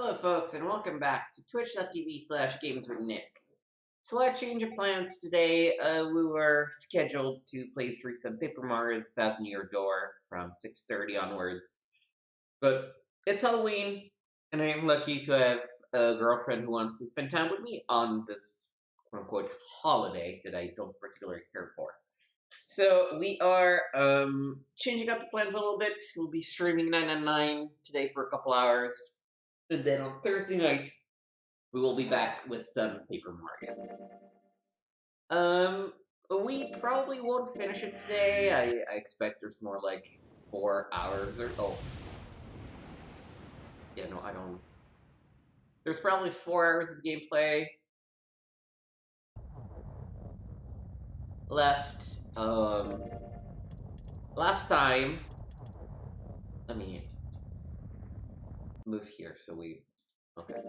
Hello folks and welcome back to twitch.tv/gameswithnick. Slight change of plans today. We were scheduled to play through some Paper Mario The Thousand Year Door from 6:30 onwards. But it's Halloween, and I am lucky to have a girlfriend who wants to spend time with me on this quote-unquote holiday that I don't particularly care for. So we are changing up the plans a little bit. We'll be streaming 999 today for a couple hours. And then on Thursday night, we will be back with some Paper Mario. We probably won't finish it today. I expect there's more like 4 hours or oh. Yeah, no, I don't. There's probably 4 hours of gameplay left. Last time, let me move here so we okay.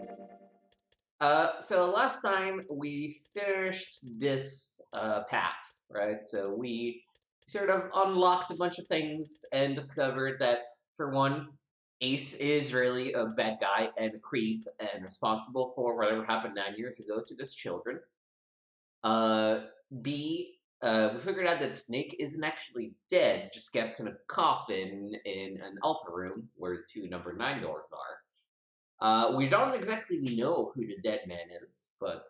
So last time we finished this path, right? So we sort of unlocked a bunch of things and discovered that, for one, Ace is really a bad guy and a creep and responsible for whatever happened 9 years ago to these children. B, we figured out that Snake isn't actually dead, just kept in a coffin in an altar room where the 2 number 9 doors are. We don't exactly know who the dead man is, but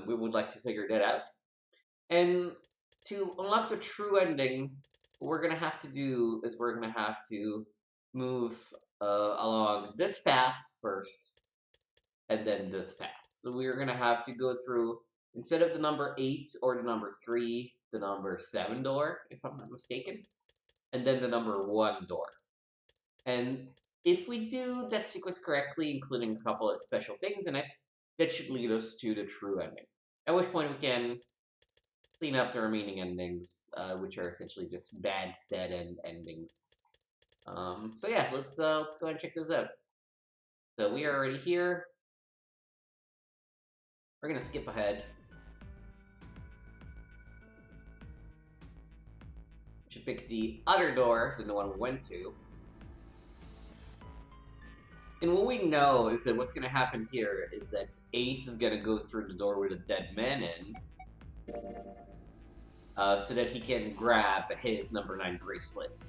we would like to figure that out. And to unlock the true ending, what we're gonna have to do is we're gonna have to move along this path first, and then this path. So we're gonna have to go through, instead of the number 8 or the number 3, the number 7 door, if I'm not mistaken, and then the number 1 door. And if we do that sequence correctly, including a couple of special things in it, that should lead us to the true ending. At which point we can clean up the remaining endings, which are essentially just bad, dead-end endings. So yeah, let's go ahead and check those out. So we are already here. We're gonna skip ahead. We should pick the other door than the one we went to. And what we know is that what's going to happen here is that Ace is going to go through the door with a dead man in, so that he can grab his number 9 bracelet.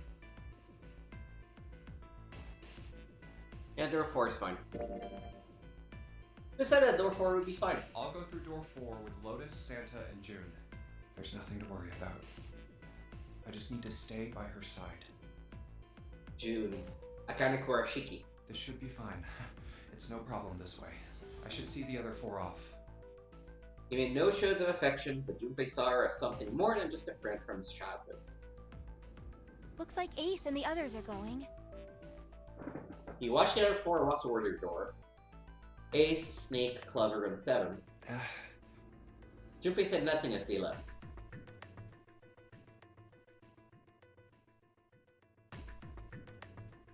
Yeah, door 4 is fine. Decided that door 4 would be fine. I'll go through door 4 with Lotus, Santa, and June. There's nothing to worry about. I just need to stay by her side. June. Akane Kurashiki. This should be fine. It's no problem this way. I should see the other 4 off. He made no shows of affection, but Junpei saw her as something more than just a friend from his childhood. Looks like Ace and the others are going. He watched the other 4 walk toward her door. Ace, Snake, Clover, and 7. Junpei said nothing as they left.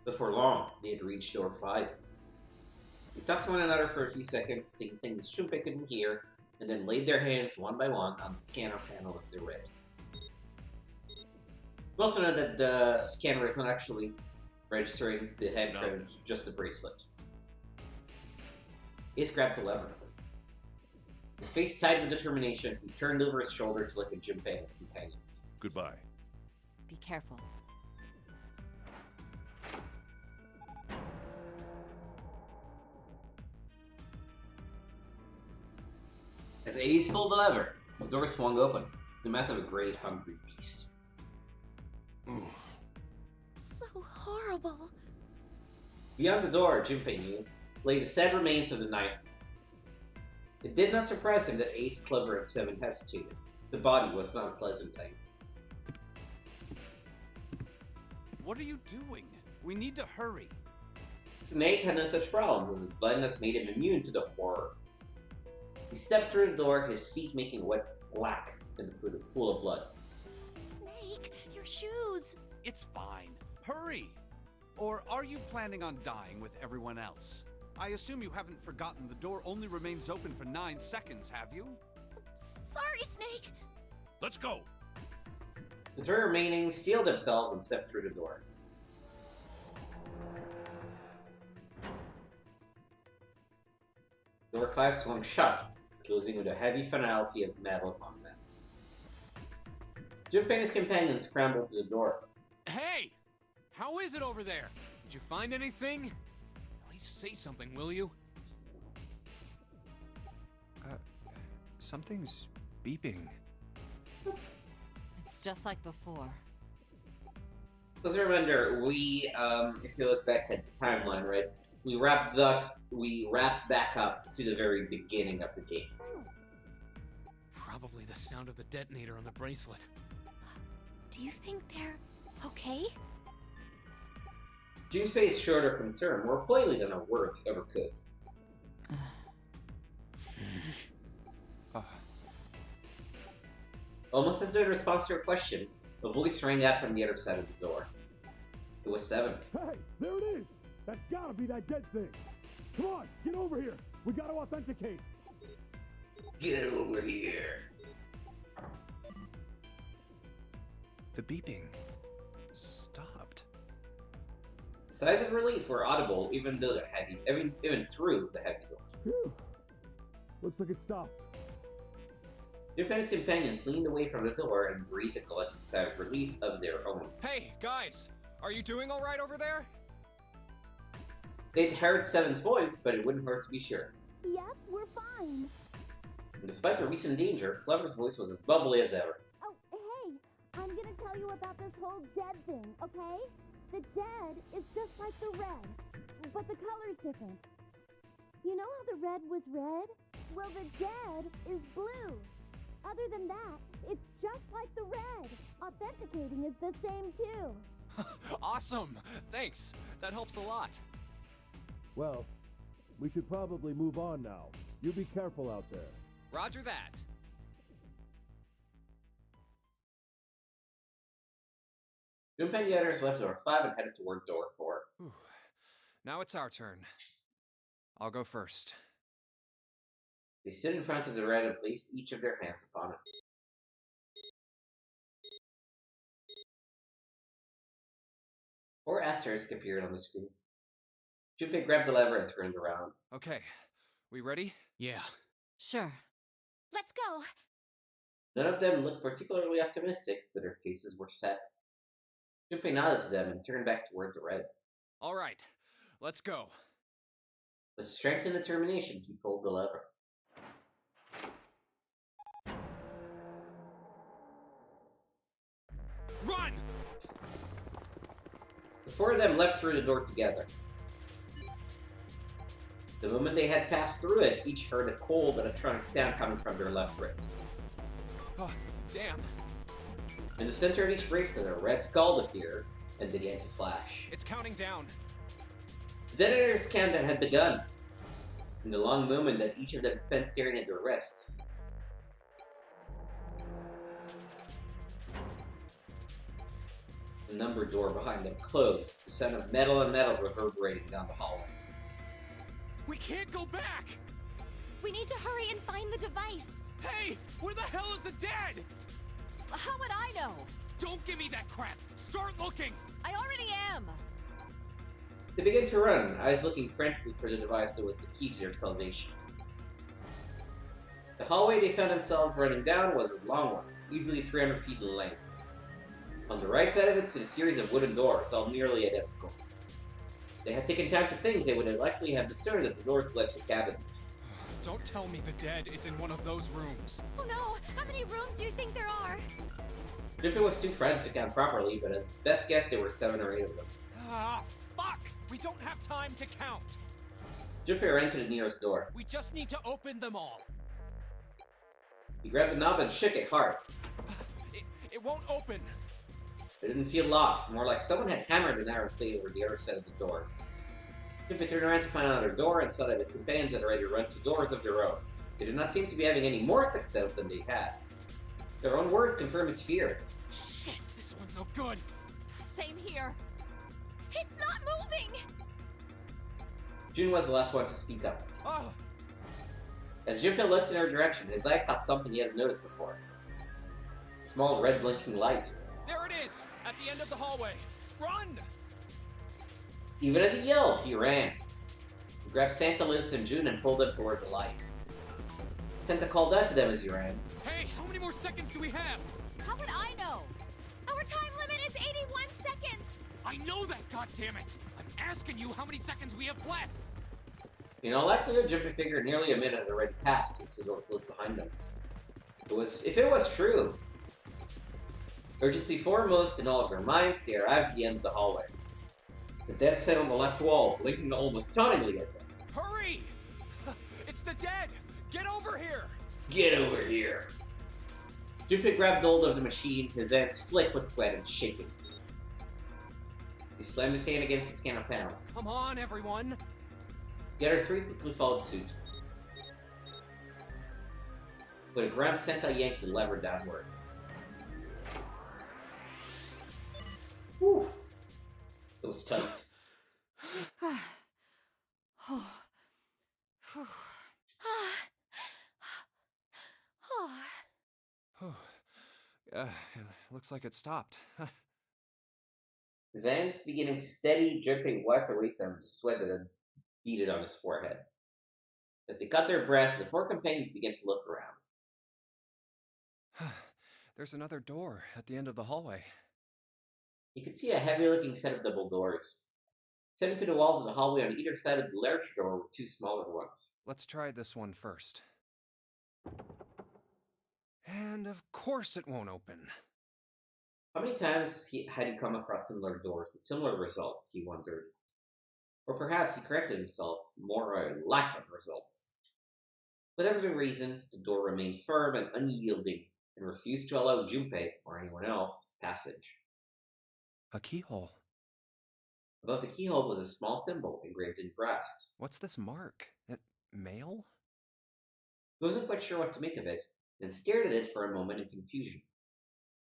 Before long, they had reached door 5. They talked to one another for a few seconds, saying things Junpei couldn't hear, and then laid their hands one by one on the scanner panel of the red. We also know that the scanner is not actually registering the head credit, just the bracelet. Ace grabbed the lever. His face tight with determination, he turned over his shoulder to look at Junpei and his companions. Goodbye. Be careful. As Ace pulled the lever, the door swung open, the mouth of a great, hungry beast. So horrible. Beyond the door, Junpei knew, lay the sad remains of the 9th. It did not surprise him that Ace, Clover, and 7 hesitated. The body was not a pleasant thing. What are you doing? We need to hurry. Snake had no such problems, as his bloodiness made him immune to the horror. He stepped through the door, his feet making wet black in the pool of blood. Snake, your shoes. It's fine. Hurry! Or are you planning on dying with everyone else? I assume you haven't forgotten the door only remains open for 9 seconds, have you? Sorry, Snake. Let's go! The 3 remaining steeled themselves and stepped through the door. Door 5 swung shut, closing with a heavy finality of metal on them. Junpei and his companions scrambled to the door. Hey! How is it over there? Did you find anything? At least say something, will you? Something's beeping. It's just like before. Let's remember, we, if you look back at the timeline, right, we wrapped back up to the very beginning of the game. Probably the sound of the detonator on the bracelet. Do you think they're okay? June's face showed her concern more plainly than her words ever could. Almost as though in response to her question, a voice rang out from the other side of the door. It was Seven. Hey, there it is! That's gotta be that dead thing! Come on, get over here! We gotta authenticate! Get over here! The beeping stopped. Sighs of relief were audible even through the heavy door. Phew. Looks like it stopped. Junpei and his companions leaned away from the door and breathed a collective sigh of relief of their own. Hey, guys! Are you doing alright over there? They'd heard Seven's voice, but it wouldn't hurt to be sure. Yep, we're fine. And despite the recent danger, Clever's voice was as bubbly as ever. Oh, hey, I'm gonna tell you about this whole dead thing, okay? The dead is just like the red, but the color's different. You know how the red was red? Well, the dead is blue. Other than that, it's just like the red. Authenticating is the same too. Awesome! Thanks. That helps a lot. Well, we should probably move on now. You be careful out there. Roger that. Junpei and the others left door 5 and headed toward door 4. Whew. Now it's our turn. I'll go first. They stood in front of the red and placed each of their hands upon it. Four asterisks appeared on the screen. Junpei grabbed the lever and turned around. Okay, we ready? Yeah. Sure. Let's go. None of them looked particularly optimistic, but their faces were set. Junpei nodded to them and turned back toward the red. Alright, let's go. With strength and determination, he pulled the lever. Run! The four of them left through the door together. The moment they had passed through it, each heard a cold electronic sound coming from their left wrist. Oh, damn. In the center of each bracelet, a red skull appeared and began to flash. It's counting down. The detonator's countdown had begun. In the long moment that each of them spent staring at their wrists, the numbered door behind them closed, the sound of metal and metal reverberating down the hallway. We can't go back! We need to hurry and find the device. Hey! Where the hell is the dead? How would I know? Don't give me that crap! Start looking! I already am! They began to run, eyes looking frantically for the device that was the key to their salvation. The hallway they found themselves running down was a long one, easily 300 feet in length. On the right side of it stood a series of wooden doors, all nearly identical. They had taken time to think they would likely have discerned that the doors led to cabins. Don't tell me the dead is in one of those rooms. Oh no! How many rooms do you think there are? Junpei was too frantic to count properly, but as his best guess, there were 7 or 8 of them. Ah, fuck! We don't have time to count! Junpei ran to the nearest door. We just need to open them all. He grabbed the knob and shook it hard. It won't open. It didn't feel locked, more like someone had hammered an iron plate over the other side of the door. Junpei turned around to find another door and saw that his companions had already run to doors of their own. They did not seem to be having any more success than they had. Their own words confirmed his fears. Shit, this one's no good. Same here. It's not moving! June was the last one to speak up. Oh, As Junpei looked in her direction, his eye caught something he hadn't noticed before. A small red blinking light. there it is! At the end of the hallway. Run! Even as he yelled, he ran. He grabbed Santa, Liz, and June and pulled them toward the light. Santa called out to them as he ran. Hey, how many more seconds do we have? How would I know? Our time limit is 81 seconds! I know that, goddammit! I'm asking you how many seconds we have left! In all likelihood, Junpei figured nearly a minute had already passed since the door closed behind them. If it was true. Urgency foremost in all of their minds, they arrived at the end of the hallway. The dead sat on the left wall, blinking almost tauntingly at them. Hurry! It's the dead! Get over here! Get over here! Junpei grabbed hold of the machine, his hands slick with sweat and shaking. He slammed his hand against the scanner panel. Come on, everyone! The other three quickly followed suit. With a grunt, Santa yanked the lever downward. Whew. It was tight. Looks like it stopped. His hands beginning to steady, Junpei wiped away some of the sweat that had beaded on his forehead. As they caught their breath, the four companions began to look around. There's another door at the end of the hallway. You could see a heavy-looking set of double doors. Set into the walls of the hallway on either side of the larger door were two smaller ones. Let's try this one first. And of course it won't open. How many times had he come across similar doors with similar results, he wondered. Or perhaps he corrected himself, more a lack of results. Whatever the reason, the door remained firm and unyielding, and refused to allow Junpei, or anyone else, passage. A keyhole. Above the keyhole was a small symbol engraved in brass. What's this mark? Mail? He wasn't quite sure what to make of it, and stared at it for a moment in confusion.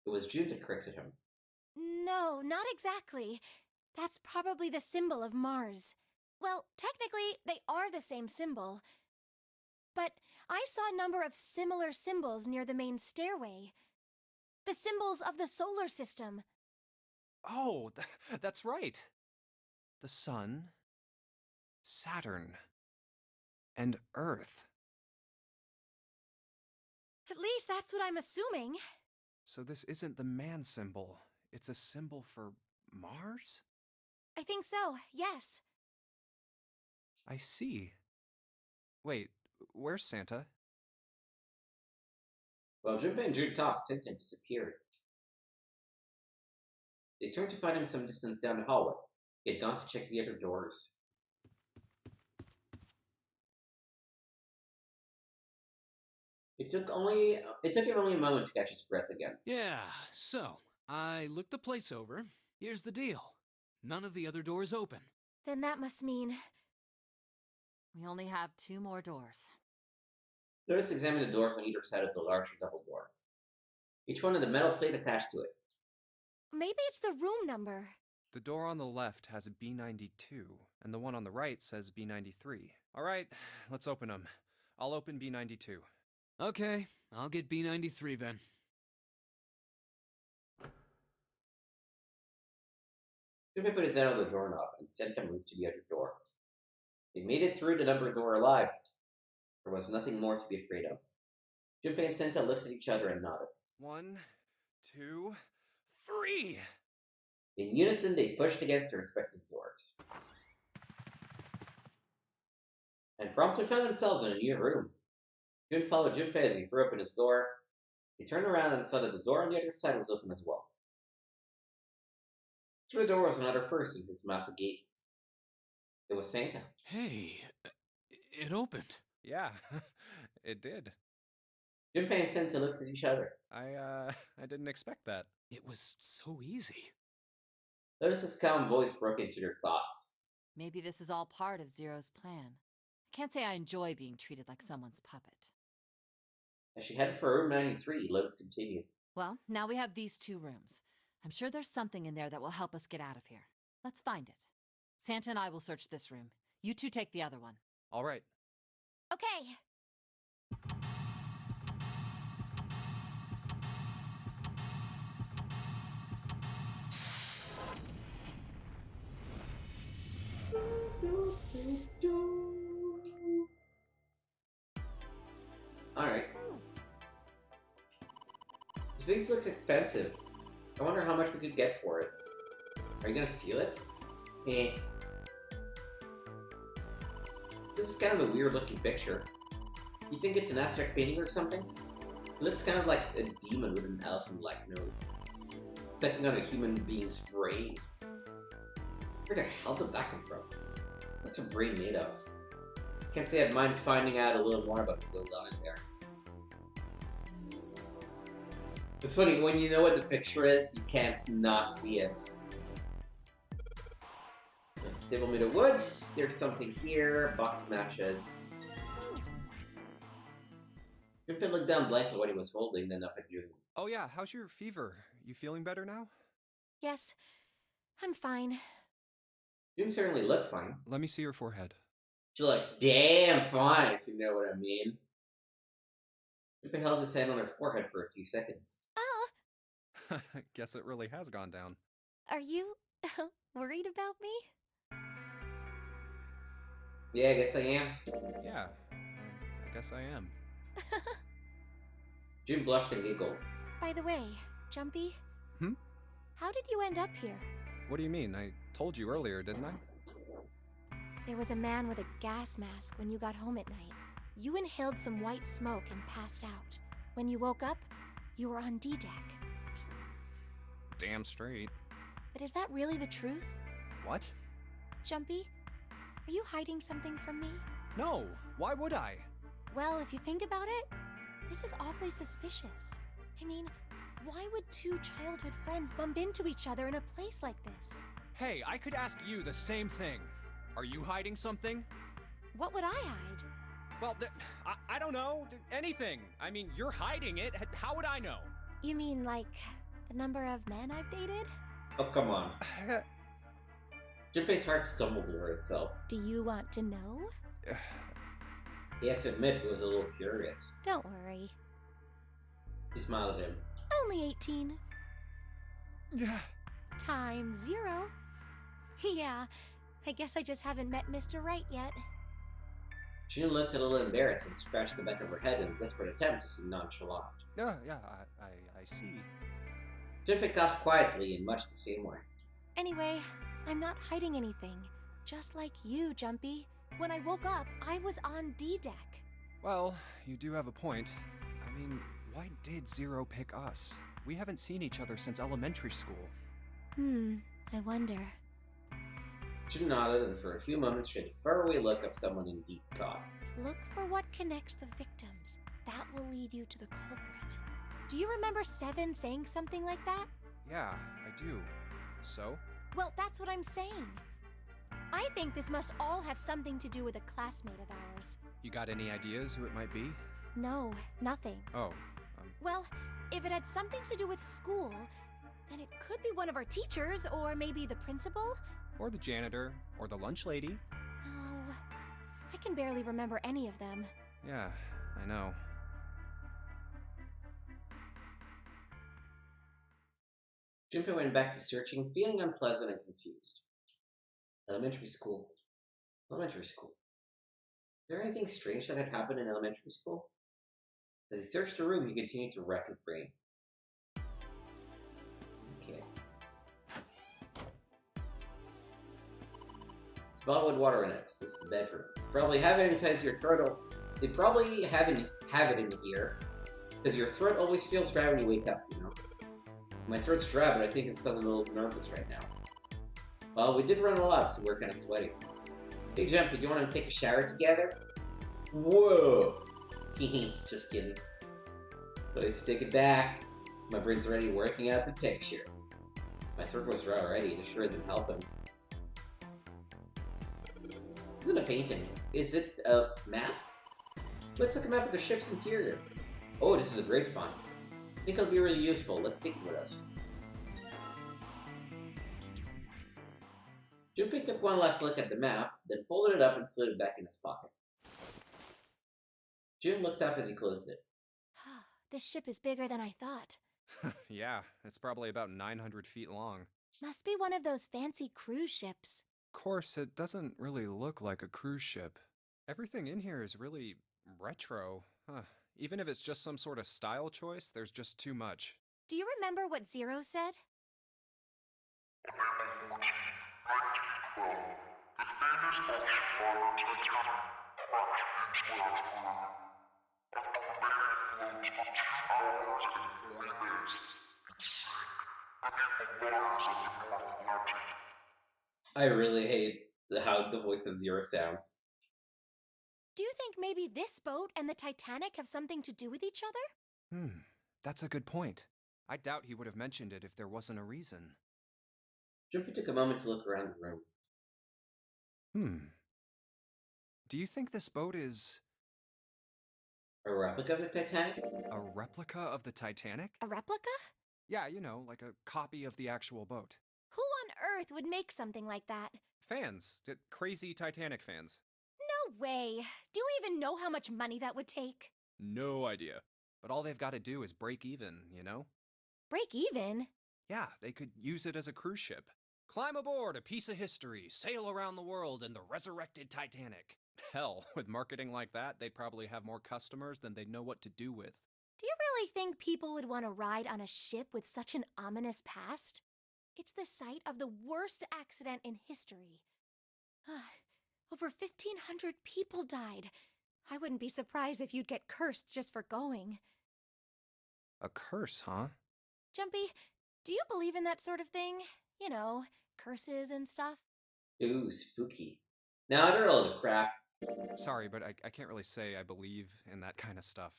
It was June that corrected him. No, not exactly. That's probably the symbol of Mars. Well, technically, they are the same symbol. But I saw a number of similar symbols near the main stairway. The symbols of the solar system. Oh, that's right. The Sun, Saturn, and Earth. At least that's what I'm assuming. So this isn't the man symbol. It's a symbol for Mars? I think so, yes. I see. Wait, where's Santa? While Junpei and June talked, Santa had disappeared. They turned to find him some distance down the hallway. He had gone to check the other doors. It took him only a moment to catch his breath again. Yeah, so, I looked the place over. Here's the deal. None of the other doors open. Then that must mean... We only have 2 more doors. Notice examined the doors on either side of the larger double door. Each one had a metal plate attached to it. maybe it's the room number. The door on the left has a B92, and the one on the right says B93. All right, let's open them. I'll open B92. Okay, I'll get B93 then. Junpei put his hand on the doorknob and sent him move to the other door. They made it through the numbered door alive. There was nothing more to be afraid of. Junpei and Senta looked at each other and nodded. 1, 2, 3! In unison, they pushed against their respective doors. And promptly found themselves in a new room. Jun followed Junpei as he threw open his door. He turned around and saw that the door on the other side was open as well. Through the door was another person, his mouth agape. It was Santa. Hey, it opened. Yeah, it did. Junpei and Senta looked at each other. I didn't expect that. It was so easy. Notice his calm voice broke into their thoughts. Maybe this is all part of Zero's plan. I can't say I enjoy being treated like someone's puppet. As she headed for room 93, Lotus continued. Well, now we have these 2 rooms. I'm sure there's something in there that will help us get out of here. Let's find it. Santa and I will search this room. You 2 take the other one. All right. Okay. Alright. These look expensive. I wonder how much we could get for it. Are you gonna steal it? Eh. This is kind of a weird looking picture. You think it's an abstract painting or something? It looks kind of like a demon with an elfin-like nose. Taking on a human being's brain. Where the hell did that come from? What's a brain made of? Can't say I'd mind finding out a little more about what goes on in there. It's funny, when you know what the picture is, you can't not see it. Stable made of wood. There's something here. Box of matches. Pippin looked down blankly at what he was holding, then up at June. Oh yeah, how's your fever? You feeling better now? Yes, I'm fine. June certainly looked fine. Let me see your forehead. She looked damn fine, if you know what I mean. Pippin held his hand on her forehead for a few seconds. Guess it really has gone down. Are you worried about me? Yeah, I guess I am. Yeah, I guess I am. June blushed and giggled. By the way, Jumpy? Hmm? How did you end up here? What do you mean? I told you earlier, didn't I? There was a man with a gas mask when you got home at night. You inhaled some white smoke and passed out. When you woke up, you were on D-Deck. Damn straight. But is that really the truth? What? Jumpy, are you hiding something from me? No, why would I? Well, if you think about it, this is awfully suspicious. I mean, why would two childhood friends bump into each other in a place like this? Hey, I could ask you the same thing. Are you hiding something? What would I hide? Well, I don't know. Anything. I mean, you're hiding it. How would I know? You mean like the number of men I've dated? Oh, come on. Junpei's heart stumbled over itself. Do you want to know? He had to admit he was a little curious. Don't worry. He smiled at him. Only 18. Times 0. Yeah, I guess I just haven't met Mr. Right yet. June looked a little embarrassed and scratched the back of her head in a desperate attempt to seem nonchalant. Yeah, I see. Junpei coughed quietly in much the same way. Anyway, I'm not hiding anything. Just like you, Jumpy. When I woke up, I was on D-Deck. Well, you do have a point. I mean, why did Zero pick us? We haven't seen each other since elementary school. I wonder. June nodded, and for a few moments she had a faraway look of someone in deep thought. Look for what connects the victims. That will lead you to the culprit. Do you remember Seven saying something like that? Yeah, I do. So? Well, that's what I'm saying. I think this must all have something to do with a classmate of ours. You got any ideas who it might be? No, nothing. Oh, Well, if it had something to do with school, then it could be one of our teachers, or maybe the principal. or the janitor, or the lunch lady. Oh, I can barely remember any of them. Yeah, I know. Junpei went back to searching, feeling unpleasant and confused. Elementary school. Elementary school. Is there anything strange that had happened in elementary school? As he searched the room, he continued to wreck his brain. Okay. It's a bottle with water in it. This is the bedroom. Probably have it because your throat. They probably have it in here because your throat always feels dry when you wake up. You know. My throat's dry, but I think it's because I'm a little nervous right now. Well, we did run a lot, so we're kind of sweaty. Hey, Jumpy, do you want to take a shower together? Whoa! Just kidding. But let's take it back. My brain's already working out the texture. My throat was dry already, it sure isn't helping. This isn't a painting. Is it a map? Looks like a map of the ship's interior. Oh, this is a great find. I think it'll be really useful. Let's take it with us. Junpei took one last look at the map, then folded it up and slid it back in his pocket. June looked up as he closed it. This ship is bigger than I thought. Yeah, it's probably about 900 feet long. Must be one of those fancy cruise ships. Of course, it doesn't really look like a cruise ship. Everything in here is really retro. Even if it's just some sort of style choice, there's just too much. Do you remember what Zero said? I really hate how the voice of Zero sounds. Do you think maybe this boat and the Titanic have something to do with each other? That's a good point. I doubt he would have mentioned it if there wasn't a reason. Junpei took a moment to look around the room. Do you think this boat is A replica of the Titanic? a replica of the Titanic? A replica? Yeah, you know, like a copy of the actual boat. Who on earth would make something like that? Fans. Crazy Titanic fans. No way. Do you even know how much money that would take? No idea. But all they've got to do is break even, you know? Break even? Yeah, they could use it as a cruise ship. Climb aboard a piece of history, sail around the world in the resurrected Titanic. Hell, with marketing like that, they'd probably have more customers than they'd know what to do with. Do you really think people would want to ride on a ship with such an ominous past? It's the site of the worst accident in history. Over 1,500 people died. I wouldn't be surprised if you'd get cursed just for going. A curse, huh? Jumpy, do you believe in that sort of thing? You know, curses and stuff? Ooh, spooky. Now, I don't know the crap. Sorry, but I can't really say I believe in that kind of stuff.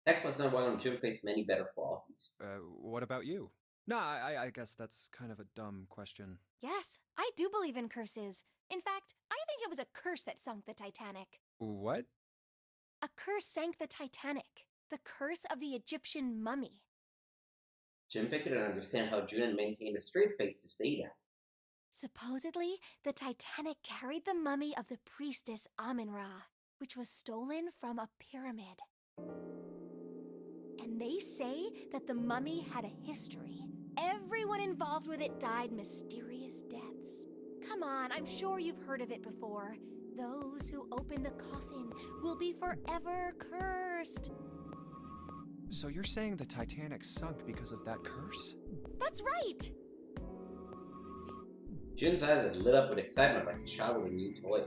Heck was not one of Junpei's many better qualities. What about you? Nah, I guess that's kind of a dumb question. Yes, I do believe in curses. In fact, I think it was a curse that sunk the Titanic. What? A curse sank the Titanic. The curse of the Egyptian mummy. Junpei couldn't understand how Junin maintained a straight face to say that. Supposedly, the Titanic carried the mummy of the priestess Amun-Ra, which was stolen from a pyramid. And they say that the mummy had a history. Everyone involved with it died mysterious deaths. Come on, I'm sure you've heard of it before. Those who open the coffin will be forever cursed. So you're saying the Titanic sunk because of that curse? That's right! Jun's eyes had lit up with excitement like a child with a new toy.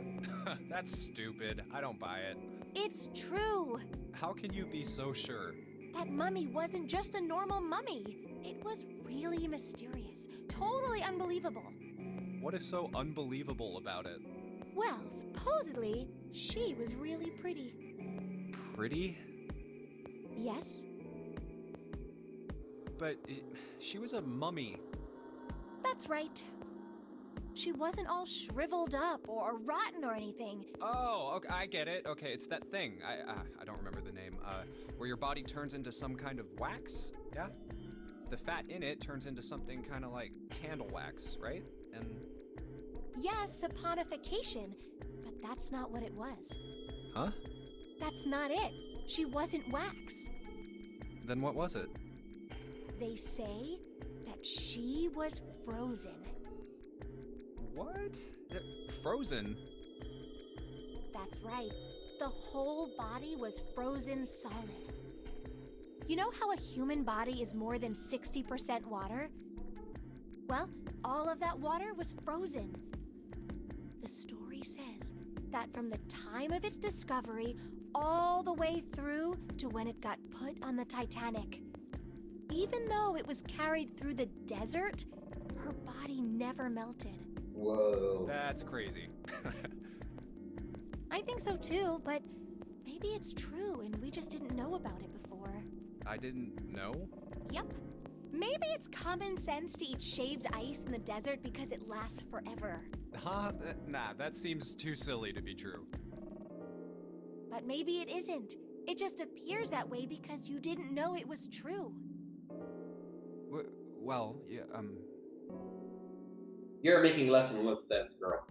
That's stupid. I don't buy it. It's true! How can you be so sure? That mummy wasn't just a normal mummy. It was really mysterious, totally unbelievable. What is so unbelievable about it? Well, supposedly, she was really pretty. Pretty? Yes? But she was a mummy. That's right. She wasn't all shriveled up or rotten or anything. Oh, okay, I get it. Okay, it's that thing. I don't remember the name. Where your body turns into some kind of wax? Yeah? The fat in it turns into something kind of like candle wax, right? And Yes, saponification, but that's not what it was. huh? That's not it. She wasn't wax. Then what was it? They say that she was frozen. What? Frozen? That's right. The whole body was frozen solid. You know how a human body is more than 60% water? Well, all of that water was frozen. The story says that from the time of its discovery all the way through to when it got put on the Titanic, even though it was carried through the desert, her body never melted. Whoa. That's crazy. I think so too, but maybe it's true and we just didn't know about it before. I didn't know? Yep. Maybe it's common sense to eat shaved ice in the desert because it lasts forever. Huh? Nah, that seems too silly to be true. But maybe it isn't. It just appears that way because you didn't know it was true. Well, yeah, You're making less and less sense, girl.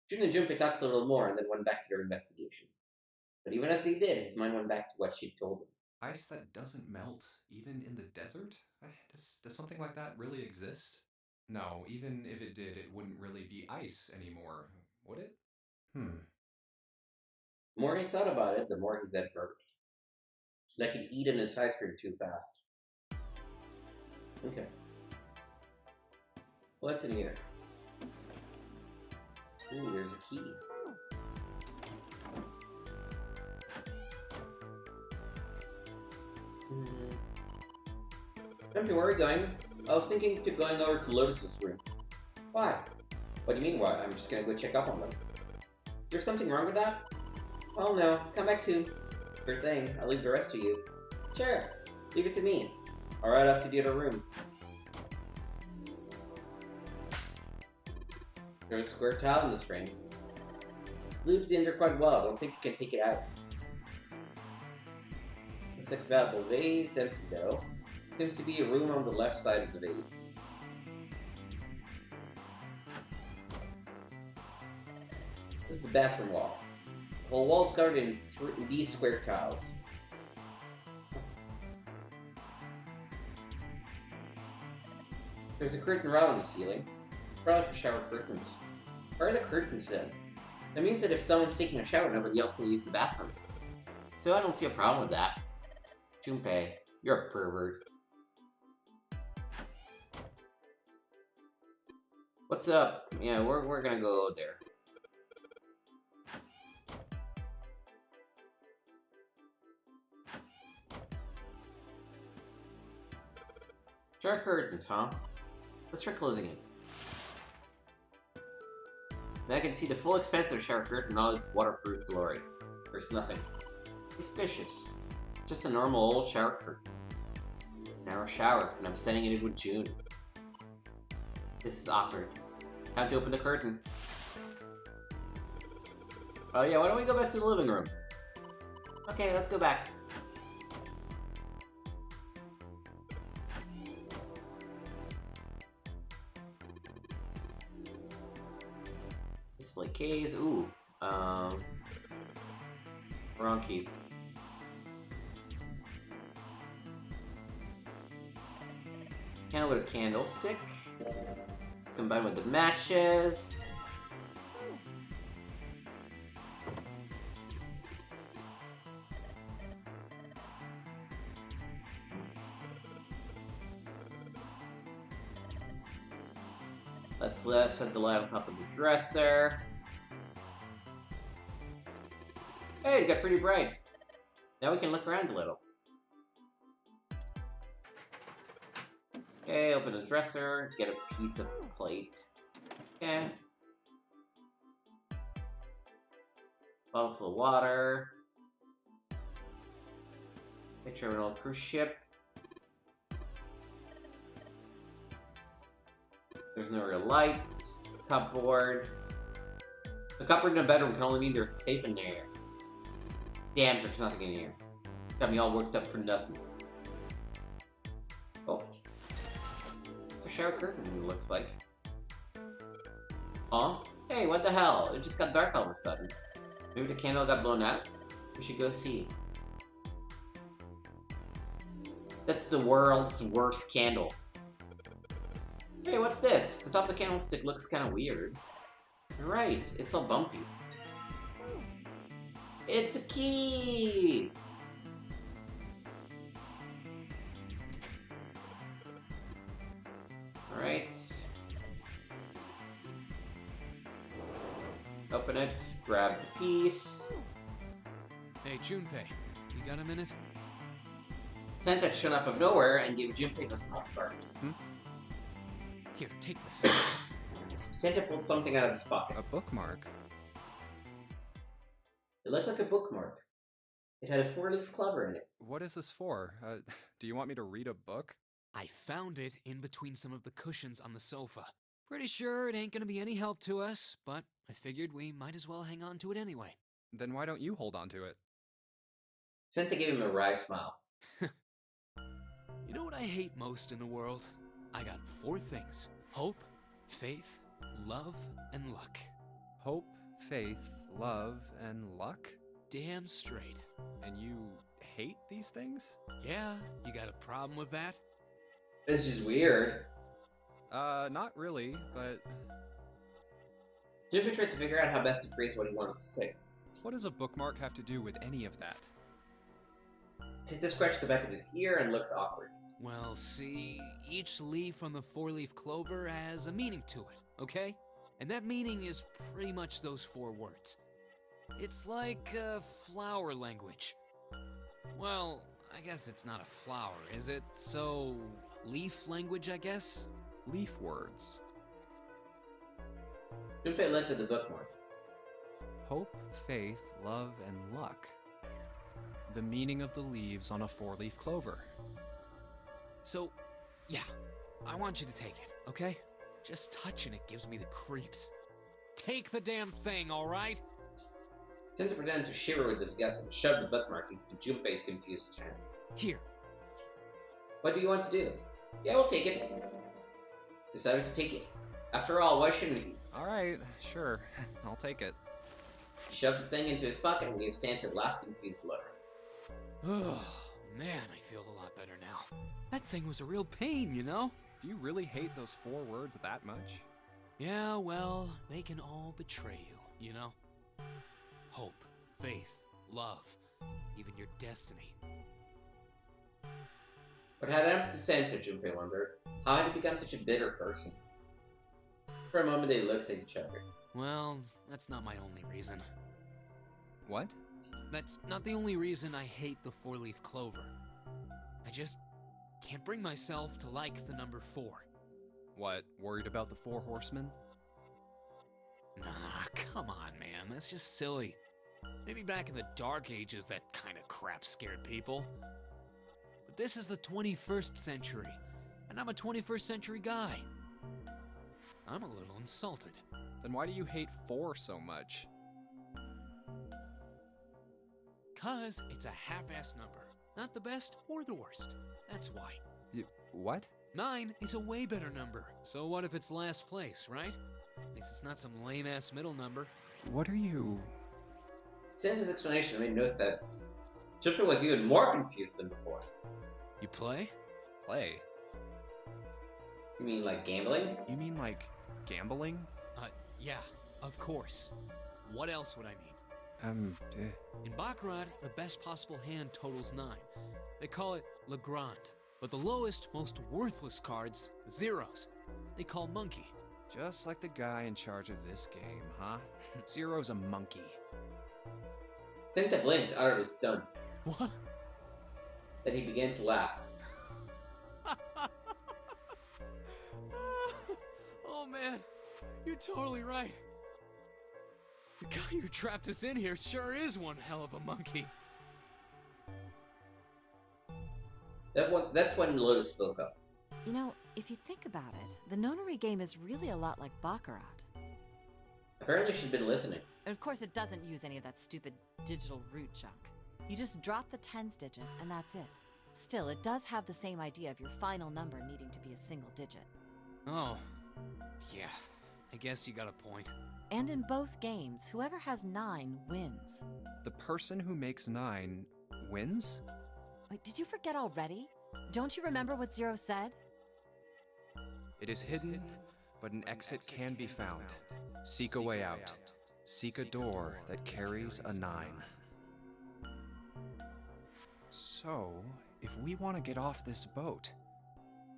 Jun and Junpei talked a little more and then went back to their investigation. But even as they did, his mind went back to what she'd told him. ice that doesn't melt, even in the desert? Does something like that really exist? No, even if it did, it wouldn't really be ice anymore, would it? The more I thought about it, the more his head hurt. Like he'd eaten his ice cream too fast. Okay. What's in here? Ooh, there's a key. Jumpy, where are we going? I was thinking to going over to Lotus's room. Why? What do you mean why? I'm just gonna go check up on them. Is there something wrong with that? Oh no, come back soon. Sure thing, I'll leave the rest to you. Sure, leave it to me. I'll ride off to the other room. There's a square tile in this frame. It's glued in there quite well, I don't think you can take it out. Looks like a valuable vase, empty though. Seems to be a room on the left side of the vase. This is the bathroom wall. The whole wall's covered in these square tiles. There's a curtain rod on the ceiling. Probably for shower curtains. Where are the curtains then? That means that if someone's taking a shower, nobody else can use the bathroom. So I don't see a problem with that. Junpei, you're a pervert. What's up? Yeah, we're gonna go there. Shower curtains, huh? Let's try closing it. Now I can see the full expanse of shower curtain in all its waterproof glory. There's nothing suspicious. Just a normal old shower curtain. Narrow shower, and I'm standing in it with June. This is awkward. Time to open the curtain. Oh yeah, why don't we go back to the living room? Okay, let's go back. Display case, ooh. Wrong key. Candle with a candlestick. Let's combine with the matches. Let's set the light on top of the dresser. Hey, it got pretty bright. Now we can look around a little. Okay, open the dresser, get a piece of plate. Okay. Bottle full of water. Picture of an old cruise ship. There's no real lights. The cupboard. The cupboard in a bedroom can only mean there's a safe in there. Damn, there's nothing in here. Got me all worked up for nothing. Oh. It's a shower curtain, it looks like. Huh? Hey, what the hell? It just got dark all of a sudden. Maybe the candle got blown out? We should go see. That's the world's worst candle. Hey, what's this? The top of the candlestick looks kind of weird. You're right, it's all bumpy. It's a key! Alright. Open it, grab the piece. Hey, Junpei, you got a minute? Santa showed up of nowhere and gave Junpei a small spark. Here, take this. Santa pulled something out of his pocket. A bookmark? It looked like a bookmark. It had a 4-leaf clover in it. What is this for? Do you want me to read a book? I found it in between some of the cushions on the sofa. Pretty sure it ain't gonna be any help to us, but I figured we might as well hang on to it anyway. Then why don't you hold on to it? Santa gave him a wry smile. You know what I hate most in the world? I got 4 things. Hope, faith, love, and luck. Hope, faith, love, and luck? Damn straight. And you hate these things? Yeah, you got a problem with that? It's just weird. Not really, but... Junpei tried to figure out how best to phrase what he wanted to say. What does a bookmark have to do with any of that? Santa scratched the back of his ear and looked awkward. Well, see, each leaf on the four-leaf clover has a meaning to it, okay? And that meaning is pretty much those 4 words. It's like flower language. Well, I guess it's not a flower, is it? So, leaf language, I guess? Leaf words. Junpei looked at the bookmark. Hope, faith, love, and luck. The meaning of the leaves on a 4-leaf clover. So, yeah, I want you to take it, okay? Just touching it gives me the creeps. Take the damn thing, alright? Santa pretended to shiver with disgust and shoved the bookmark into Junpei's confused hands. Here. What do you want to do? Yeah, we'll take it. Decided to take it. After all, why shouldn't he? Alright, sure. I'll take it. He shoved the thing into his pocket and gave Santa the last confused look. Oh, man, I feel a lot better now. That thing was a real pain, you know? Do you really hate those 4 words that much? Yeah, well, they can all betray you, you know? Hope, faith, love, even your destiny. What had happened to Santa, Junpei wondered. How had he become such a bitter person? For a moment they looked at each other. Well, that's not my only reason. What? That's not the only reason I hate the 4-leaf clover. I just can't bring myself to like the number 4. What, worried about the 4 horsemen? Nah, come on, man, that's just silly. Maybe back in the Dark Ages that kind of crap scared people. But this is the 21st century, and I'm a 21st century guy. I'm a little insulted. Then why do you hate 4 so much? 'Cause it's a half-ass number. Not the best or the worst. That's why. What? 9 is a way better number. So what if it's last place, right? At least it's not some lame-ass middle number. What are you... Santa's explanation made no sense. Junpei was even more confused than before. You play? Play? You mean like gambling? You mean like gambling? Yeah, of course. What else would I mean? In Baccarat, the best possible hand totals 9. They call it Le Grand. But the lowest, most worthless cards, the zeros, they call monkey. Just like the guy in charge of this game, huh? Zero's a monkey. Santa blinked, utterly stunned. What? Then he began to laugh. Oh man, you're totally right. The guy who trapped us in here sure is one hell of a monkey. That's when Lotus spoke up. You know, if you think about it, the nonary game is really a lot like Baccarat. Apparently she'd been listening. And of course, it doesn't use any of that stupid digital root junk. You just drop the tens digit, and that's it. Still, it does have the same idea of your final number needing to be a single digit. Oh, yeah, I guess you got a point. And in both games, whoever has 9 wins. The person who makes 9 wins? Wait, did you forget already? Don't you remember what Zero said? It is hidden, but an exit can be found. Seek a way out. Seek a door that carries a 9. So, if we want to get off this boat,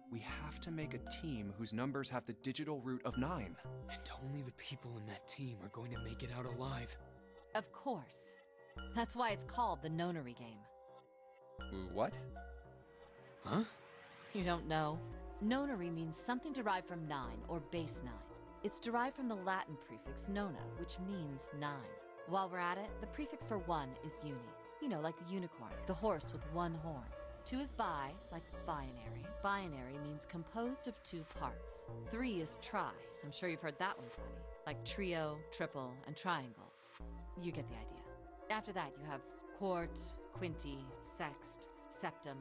we have to make a team whose numbers have the digital root of 9. And only the people in that team are going to make it out alive. Of course. That's why it's called the nonary game. What? Huh? You don't know? Nonary means something derived from 9, or base 9. It's derived from the Latin prefix nona, which means 9. While we're at it, the prefix for 1 is uni. You know, like the unicorn, the horse with 1 horn. 2 is bi, like binary. Binary means composed of 2 parts. 3 is tri. I'm sure you've heard that one plenty. Like trio, triple, and triangle. You get the idea. After that, you have quart, quinti, sext, septum,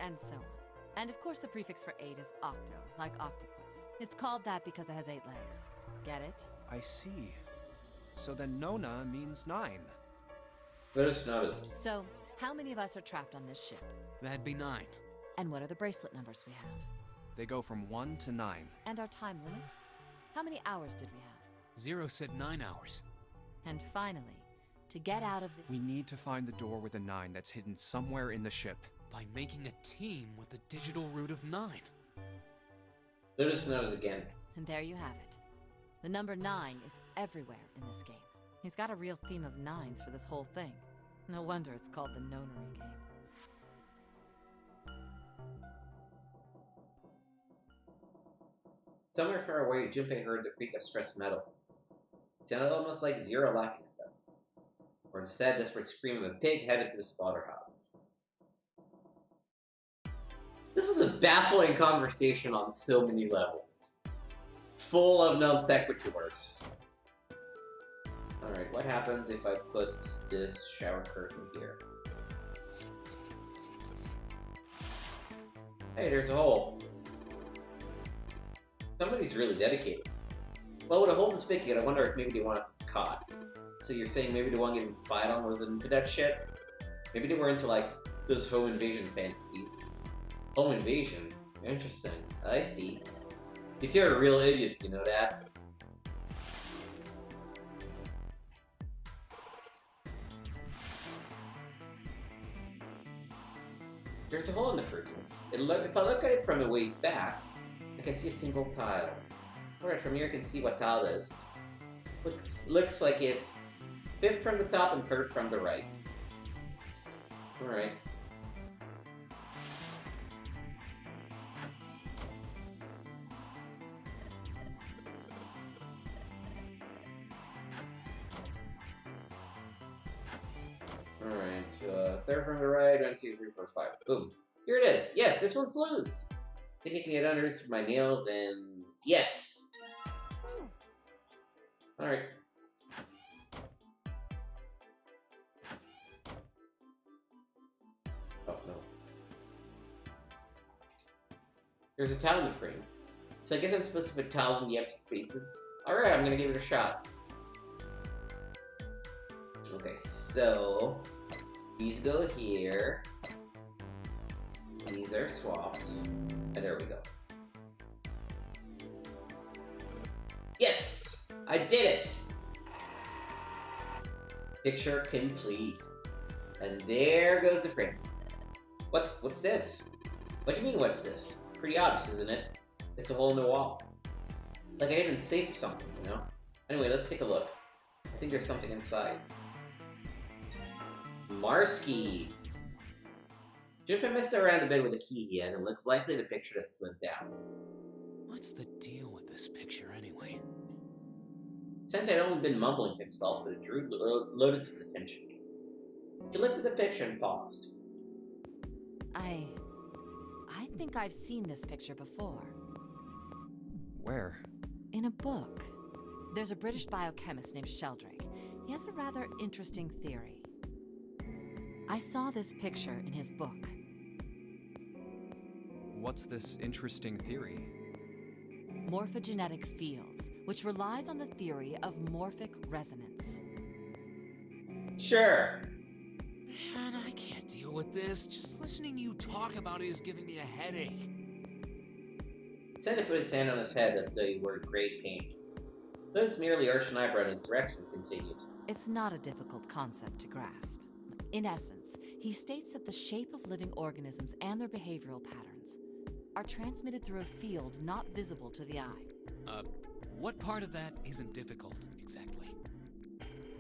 and so on. And of course the prefix for 8 is octo, like octopus. It's called that because it has 8 legs. Get it? I see. So then Nona means 9. Lotus nodded. So, how many of us are trapped on this ship? That'd be 9. And what are the bracelet numbers we have? They go from 1 to 9. And our time limit? How many hours did we have? Zero said 9 hours. And finally, to get out of the... We need to find the door with a 9 that's hidden somewhere in the ship. By making a team with the digital root of 9. Lotus noted again. And there you have it. The number 9 is everywhere in this game. He's got a real theme of 9s for this whole thing. No wonder it's called the Nonary game. Somewhere far away, Junpei heard the creak of stressed metal. It sounded almost like Zero laughing at them. Or instead, desperate scream of a pig headed to the slaughterhouse. This was a baffling conversation on so many levels. Full of non sequiturs. Alright, what happens if I put this shower curtain here? Hey, there's a hole. Somebody's really dedicated. Well, with a hole this big, I wonder if maybe they wanted to be caught. So you're saying maybe the one getting spied on was into that shit? Maybe they were into, like, those home invasion fantasies. Home invasion? Interesting. I see. You two are real idiots, you know that? There's a hole in the curtain. If I look at it from a ways back, I can see a single tile. Alright, from here I can see what tile it is. Looks like it's 5th from the top and 3rd from the right. Alright. Alright, 3rd from the right, 1, 2, 3, 4, 5. Boom. Here it is. Yes, this one's loose. I think I can get underneath with my nails and... Yes! Alright. Oh, no. There's a tile in the frame. So I guess I'm supposed to put tiles in the empty spaces. Alright, I'm gonna give it a shot. Okay, so... These go here. These are swapped. And there we go. Yes! I did it! Picture complete. And there goes the frame. What's this? What do you mean, what's this? Pretty obvious, isn't it? It's a hole in the wall. Like a hidden safe or something, you know? Anyway, let's take a look. I think there's something inside. Marsky! Junpei messed around a bit with the key he had and looked blankly at the picture that slid down. What's the deal with this picture anyway? Senta had only been mumbling to himself, but it drew Lotus's attention. He looked at the picture and paused. I think I've seen this picture before. Where? In a book. There's a British biochemist named Sheldrake. He has a rather interesting theory. I saw this picture in his book. What's this interesting theory? Morphogenetic fields, which relies on the theory of morphic resonance. Sure. Man, I can't deal with this. Just listening to you talk about it is giving me a headache. Senta put his hand on his head as though he were in great pain. Lotus merely arched an eyebrow in his direction and continued. It's not a difficult concept to grasp. In essence, he states that the shape of living organisms and their behavioral patterns are transmitted through a field not visible to the eye. What part of that isn't difficult, exactly?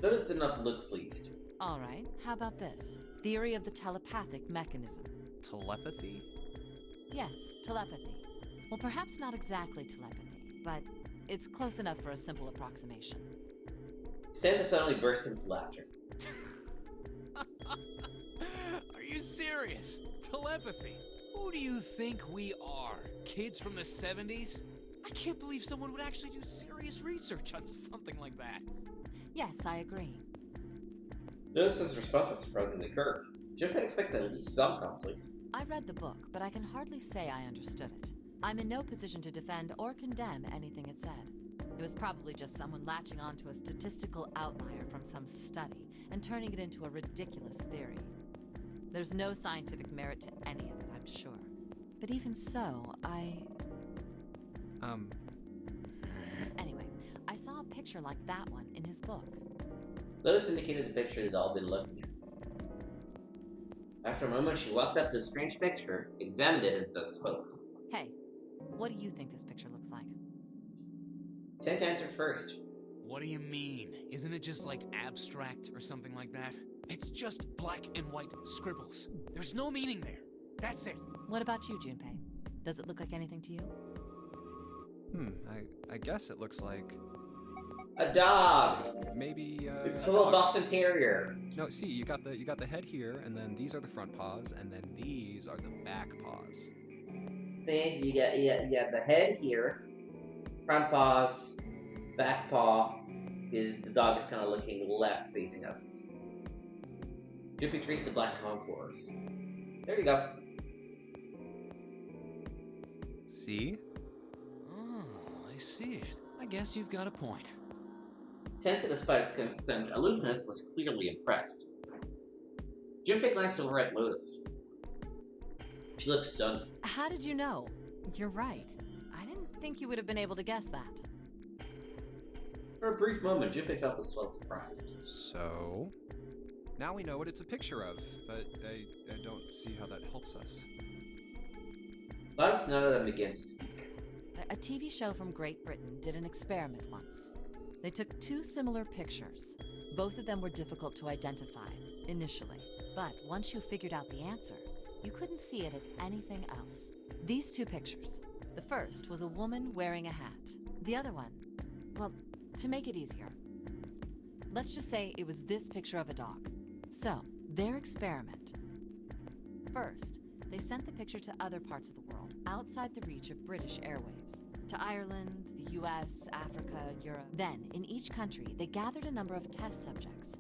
Lotus did not look pleased. All right, how about this? Theory of the telepathic mechanism. Telepathy? Yes, telepathy. Well, perhaps not exactly telepathy, but it's close enough for a simple approximation. Senta suddenly burst into laughter. Are you serious? Telepathy? Who do you think we are? Kids from the 70s? I can't believe someone would actually do serious research on something like that. Yes, I agree. Lotus's response was surprisingly curt. Junpei had expected at least some conflict. I read the book, but I can hardly say I understood it. I'm in no position to defend or condemn anything it said. It was probably just someone latching onto a statistical outlier from some study and turning it into a ridiculous theory. There's no scientific merit to any of it, I'm sure. But even so, Um, Anyway, I saw a picture like that one in his book. Lotus indicated the picture they'd all been looking at. After a moment, she walked up to the strange picture, examined it, and thus spoke. Hey, what do you think this picture looks like? Santa answered first. What do you mean? Isn't it just like abstract or something like that? It's just black and white scribbles. There's no meaning there. That's it. What about you, Junpei? Does it look like anything to you? I guess it looks like A dog! maybe It's a little dog. Boston Terrier. No, see, you got the head here, and then these are the front paws, and then these are the back paws. See, you got the head here, front paws, back paw. The dog is kind of looking left, facing us. Junpei traced the black contours. There you go. See? Oh, I see it. I guess you've got a point. Santa, despite his constant aloofness, was clearly impressed. Junpei glanced over at Lotus. She looked stunned. How did you know? You're right. I didn't think you would have been able to guess that. For a brief moment, Junpei felt a swell of pride. So, now we know what it's a picture of, but I don't see how that helps us. Lotus nodded and began to speak. A TV show from Great Britain did an experiment once. They took two similar pictures. Both of them were difficult to identify, initially. But once you figured out the answer, you couldn't see it as anything else. These two pictures. The first was a woman wearing a hat. The other one, well, to make it easier, let's just say it was this picture of a dog. So, their experiment. First, they sent the picture to other parts of the world, outside the reach of British airwaves. To Ireland, the US, Africa, Europe. Then, in each country, they gathered a number of test subjects,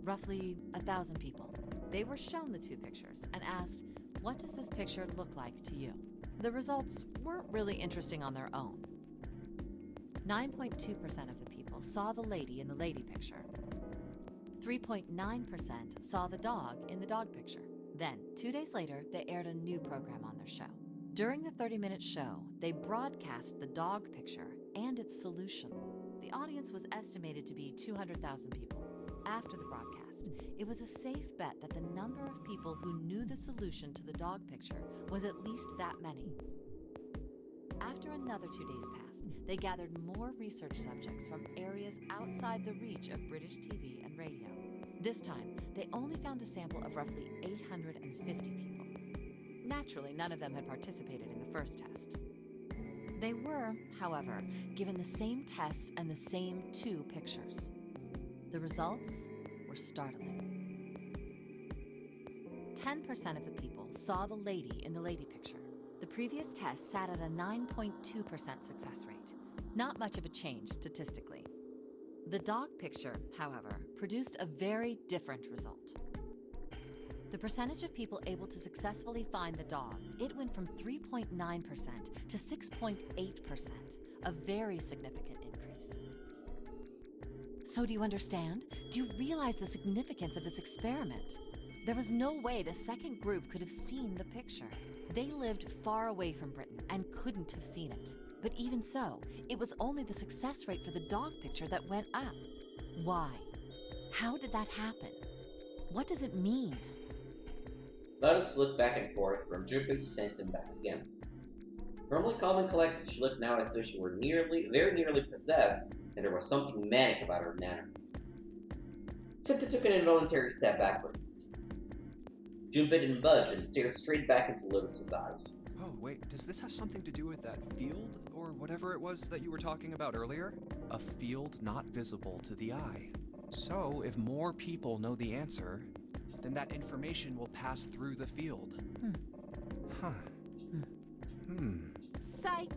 roughly 1,000 people. They were shown the two pictures and asked, what does this picture look like to you? The results weren't really interesting on their own. 9.2% of the people saw the lady in the lady picture. 3.9% saw the dog in the dog picture. Then, 2 days later, they aired a new program on their show. During the 30-minute show, they broadcast the dog picture and its solution. The audience was estimated to be 200,000 people. After the broadcast, it was a safe bet that the number of people who knew the solution to the dog picture was at least that many. After another 2 days passed, they gathered more research subjects from areas outside the reach of British TV and radio. This time, they only found a sample of roughly 850 people. Naturally, none of them had participated in the first test. They were, however, given the same tests and the same two pictures. The results were startling. 10% of the people saw the lady in the lady picture. The previous test sat at a 9.2% success rate. Not much of a change statistically. The dog picture, however, produced a very different result. The percentage of people able to successfully find the dog, it went from 3.9% to 6.8%, a very significant increase. So do you understand? Do you realize the significance of this experiment? There was no way the second group could have seen the picture. They lived far away from Britain and couldn't have seen it. But even so, it was only the success rate for the dog picture that went up. Why? How did that happen? What does it mean? Lotus looked back and forth, from Junpei to Santa and back again. Normally calm and collected, she looked now as though she were very nearly possessed, and there was something manic about her manner. Santa took an involuntary step backward. Junpei didn't budge and stared straight back into Lotus's eyes. Oh, wait, does this have something to do with that field, or whatever it was that you were talking about earlier? A field not visible to the eye. So, if more people know the answer, then that information will pass through the field. Huh. Psych!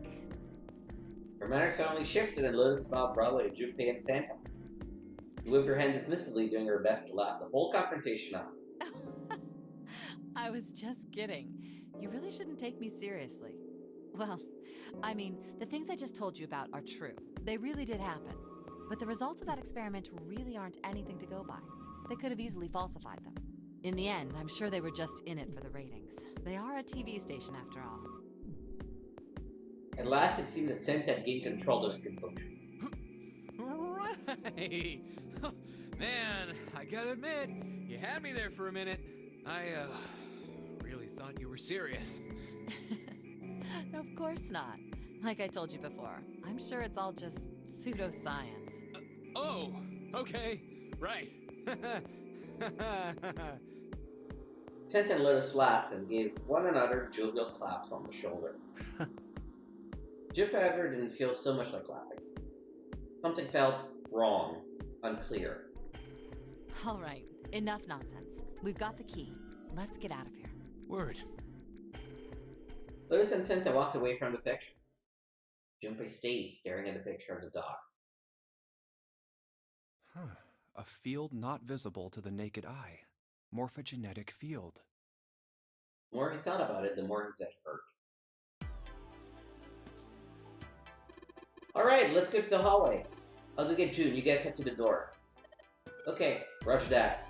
Her manner suddenly shifted and Lotus smiled broadly at Junpei and Santa. She waved her hand dismissively, doing her best to laugh the whole confrontation off. I was just kidding. You really shouldn't take me seriously. Well, I mean, the things I just told you about are true. They really did happen. But the results of that experiment really aren't anything to go by. They could have easily falsified them. In the end, I'm sure they were just in it for the ratings. They are a TV station after all. At last, it seemed that Santa had gained control of his composure. Right! Man, I gotta admit, you had me there for a minute. I, really thought you were serious. Of course not. Like I told you before, I'm sure it's all just pseudoscience. Oh, okay, right. Santa and Lotus laughed and gave one another jovial claps on the shoulder. Junpei, however, didn't feel so much like laughing. Something felt wrong, unclear. All right, enough nonsense. We've got the key. Let's get out of here. Word. Lotus and Santa walked away from the picture. Junpei stayed staring at the picture of the dog. Huh. A field not visible to the naked eye. Morphogenetic field. The more he thought about it, the more his head hurt. Alright, let's go to the hallway. I'll go get June, you guys head to the door. Okay, roger that.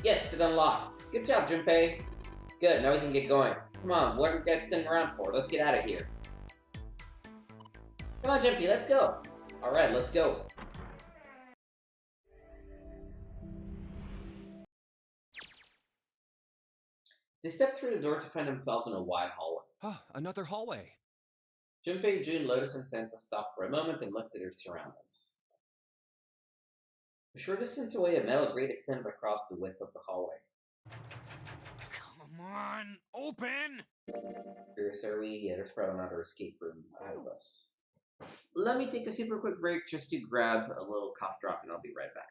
Yes, it's unlocked. Good job, Junpei. Good, now we can get going. Come on, what are you guys sitting around for? Let's get out of here. Come on, Junpei, let's go. Alright, let's go. They stepped through the door to find themselves in a wide hallway. Huh, another hallway. Junpei, June, Lotus, and Santa stopped for a moment and looked at their surroundings. A short distance away, a metal grate extended across the width of the hallway. Come on, open! Curious are we? Yeah, there's probably another escape room ahead of us. Let me take a super quick break just to grab a little cough drop and I'll be right back.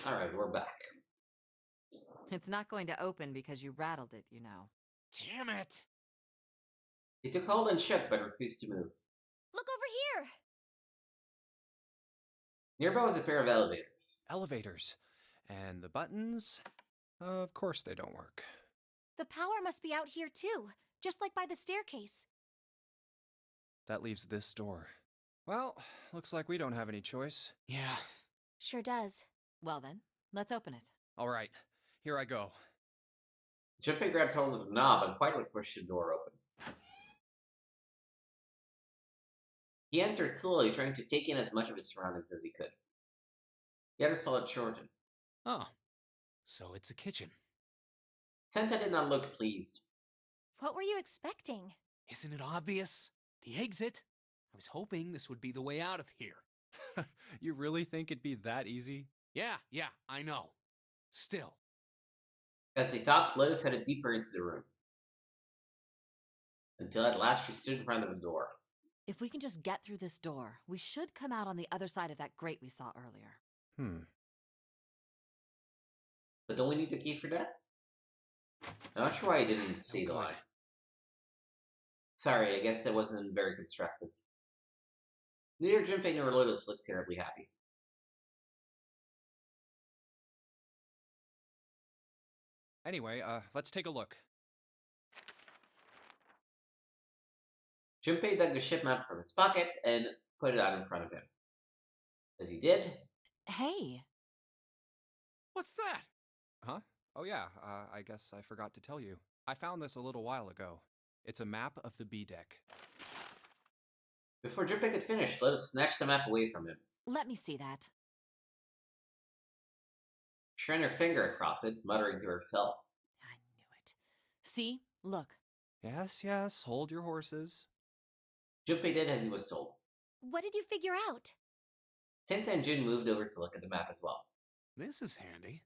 Alright, we're back. It's not going to open because you rattled it, you know. Damn it! It took hold and shook, but refused to move. Look over here! Nearby was a pair of elevators. Elevators. And the buttons? Of course they don't work. The power must be out here too, just like by the staircase. That leaves this door. Well, looks like we don't have any choice. Yeah. Sure does. Well then, let's open it. All right, here I go. Junpei grabbed hold of the knob and quietly pushed the door open. He entered slowly, trying to take in as much of his surroundings as he could. The others followed shortened. Oh, so it's a kitchen. Santa did not look pleased. What were you expecting? Isn't it obvious? The exit? I was hoping this would be the way out of here. You really think it'd be that easy? Yeah, I know. Still. As they talked, Lotus headed deeper into the room. Until at last she stood in front of the door. If we can just get through this door, we should come out on the other side of that grate we saw earlier. But don't we need the key for that? I'm not sure why I didn't say the good. line. Sorry, I guess that wasn't very constructive. Neither Junpei nor Lotus looked terribly happy. Anyway, let's take a look. Junpei dug the ship map from his pocket and put it out in front of him. As he did, Hey, What's that? Huh? Oh yeah, I guess I forgot to tell you. I found this a little while ago. It's a map of the B-deck. before Junpei could finish, Lotus snatched the map away from him. let me see that. She ran her finger across it, muttering to herself. I knew it. See? Look. Yes, hold your horses. Junpei did as he was told. What did you figure out? Santa and June moved over to look at the map as well. This is handy.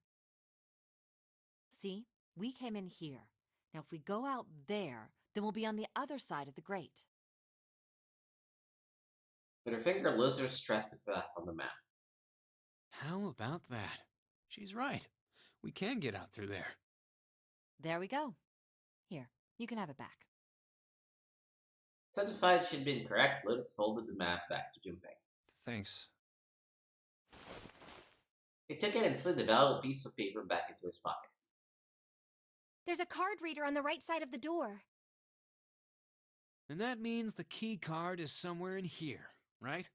See? We came in here. Now if we go out there, then we'll be on the other side of the grate. With her finger, Lotus traced the path on the map. How about that? She's right. We can get out through there. There we go. Here, you can have it back. Satisfied she'd been correct, Lotus folded the map back to Junpei. Thanks. He took it and slid the valuable piece of paper back into his pocket. There's a card reader on the right side of the door. And that means the key card is somewhere in here, right?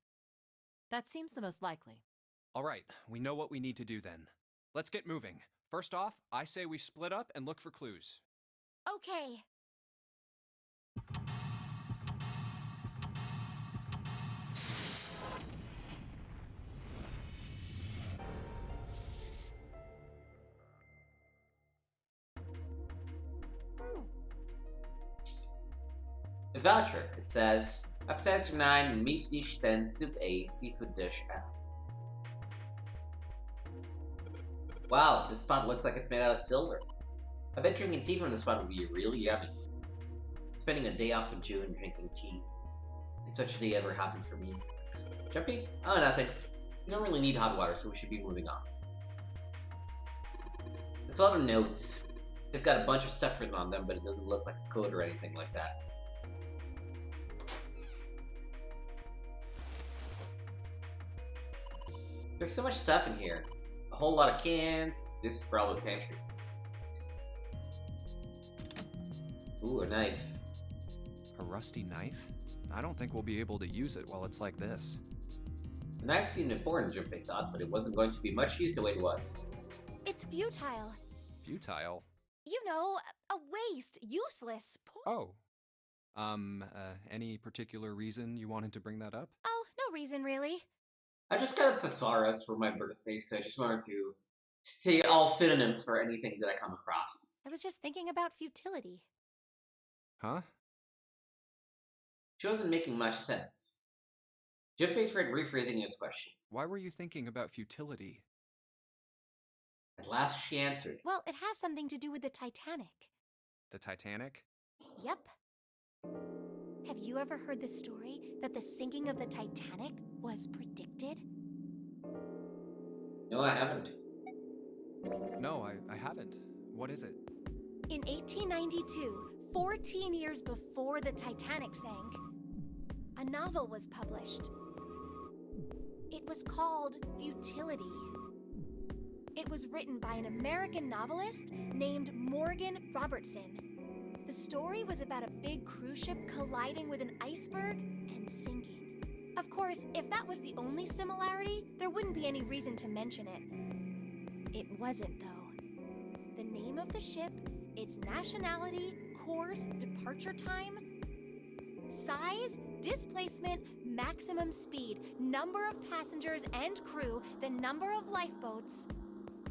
That seems the most likely. All right, we know what we need to do then. Let's get moving. First off, I say we split up and look for clues. Okay. The voucher, it says, Appetizer 9, Meat Dish 10, Soup A, Seafood Dish F. Wow, this spot looks like it's made out of silver. I bet drinking tea from this spot would be really yummy. Spending a day off in June drinking tea. Did such a day ever happen for me? Jumpy? Oh, nothing. We don't really need hot water, so we should be moving on. It's a lot of notes. They've got a bunch of stuff written on them, but it doesn't look like a code or anything like that. There's so much stuff in here. A whole lot of cans. This is probably a pantry. Ooh, a knife. A rusty knife? I don't think we'll be able to use it while it's like this. The knife seemed important, Junpei thought, but it wasn't going to be much use the way to us. It's futile. Futile? You know, a waste, useless. Oh. Any particular reason you wanted to bring that up? Oh, no reason really. I just got a thesaurus for my birthday, so I just wanted to say all synonyms for anything that I come across. I was just thinking about futility. Huh? She wasn't making much sense. Junpei tried rephrasing his question. Why were you thinking about futility? At last she answered. Well, it has something to do with the Titanic. The Titanic? Yep. Have you ever heard the story that the sinking of the Titanic was predicted? No, I haven't. No, I haven't. What is it? In 1892, 14 years before the Titanic sank, a novel was published. It was called Futility. It was written by an American novelist named Morgan Robertson. The story was about a big cruise ship colliding with an iceberg and sinking. Of course, if that was the only similarity, there wouldn't be any reason to mention it. It wasn't, though. The name of the ship, its nationality, course, departure time, size, displacement, maximum speed, number of passengers and crew, the number of lifeboats,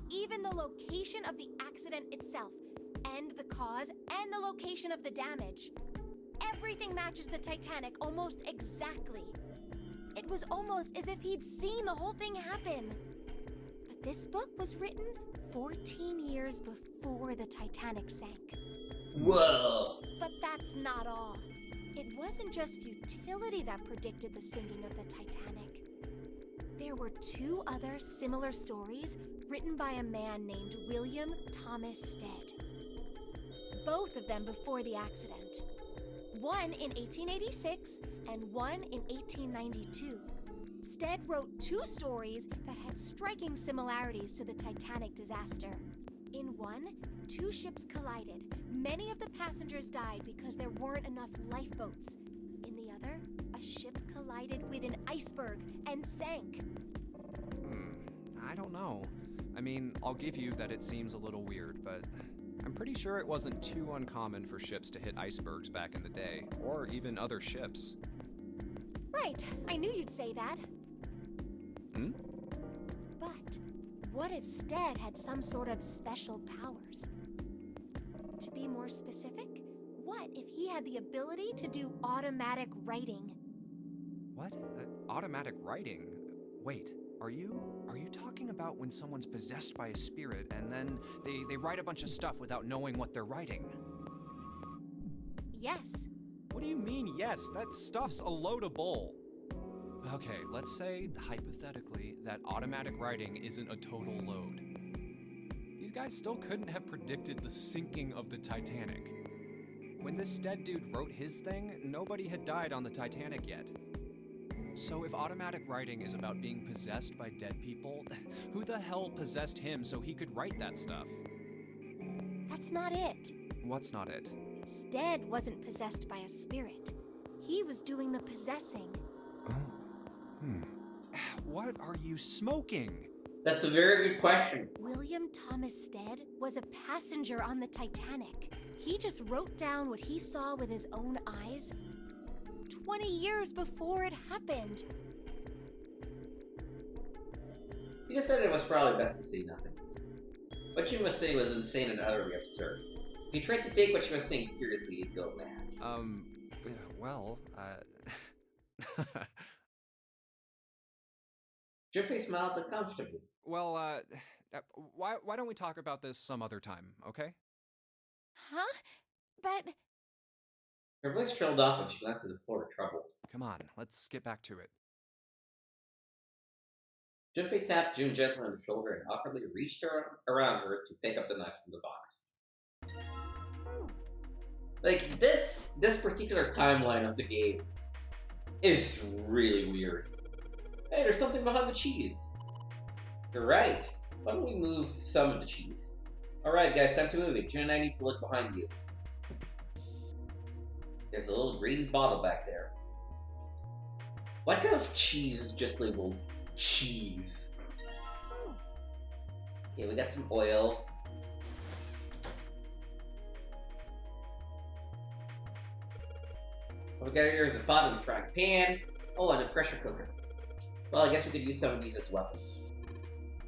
even the location of the accident itself, and the cause and the location of the damage. Everything matches the Titanic almost exactly. It was almost as if he'd seen the whole thing happen. But this book was written 14 years before the Titanic sank. Whoa! But that's not all. It wasn't just futility that predicted the sinking of the Titanic. There were two other similar stories written by a man named William Thomas Stead. Both of them before the accident. One in 1886 and one in 1892. Stead wrote two stories that had striking similarities to the Titanic disaster. In one, two ships collided. Many of the passengers died because there weren't enough lifeboats. In the other, a ship collided with an iceberg and sank. I don't know. I mean, I'll give you that it seems a little weird, but I'm pretty sure it wasn't too uncommon for ships to hit icebergs back in the day, or even other ships. Right, I knew you'd say that. Hmm? But what if Stead had some sort of special powers? To be more specific, what if he had the ability to do automatic writing? What? Automatic writing? Wait, are you talking about when someone's possessed by a spirit and then they write a bunch of stuff without knowing what they're writing? Yes. What do you mean, yes? That stuff's a load of bull. Okay, let's say, hypothetically, that automatic writing isn't a total load. These guys still couldn't have predicted the sinking of the Titanic. When this Stead dude wrote his thing, nobody had died on the Titanic yet. So if automatic writing is about being possessed by dead people, who the hell possessed him so he could write that stuff? That's not it. What's not it? Stead wasn't possessed by a spirit. He was doing the possessing. Oh. What are you smoking? That's a very good question. William Thomas Stead was a passenger on the Titanic. He just wrote down what he saw with his own eyes 20 years before it happened. He decided it was probably best to say nothing. What you must say was insane and utterly absurd. If you tried to take what you were saying seriously, you'd go mad. Well, Junpei smiled uncomfortably. Well, why don't we talk about this some other time, okay? Huh? But Her voice trailed off when she glanced at the floor, troubled. Come on, let's get back to it. Junpei tapped June gently on the shoulder and awkwardly reached around her to pick up the knife from the box. Like, this particular timeline of the game is really weird. Hey, there's something behind the cheese. You're right. Why don't we move some of the cheese? Alright, guys, time to move it. June and I need to look behind you. There's a little green bottle back there. What kind of cheese is just labeled cheese? Okay, we got some oil. What we got here is a pot and a frying pan. Oh, and a pressure cooker. Well, I guess we could use some of these as weapons.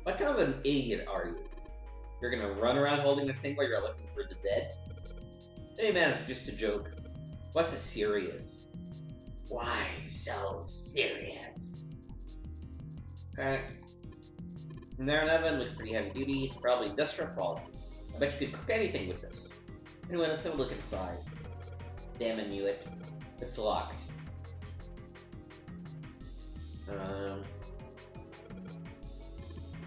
What kind of an idiot are you? You're gonna run around holding the thing while you're looking for the dead? Hey man, it's just a joke. What's so serious? Why so serious? Okay. And there an oven looks pretty heavy duty. It's probably industrial quality. I bet you could cook anything with this. Anyway, let's have a look inside. Damn, I knew it. It's locked.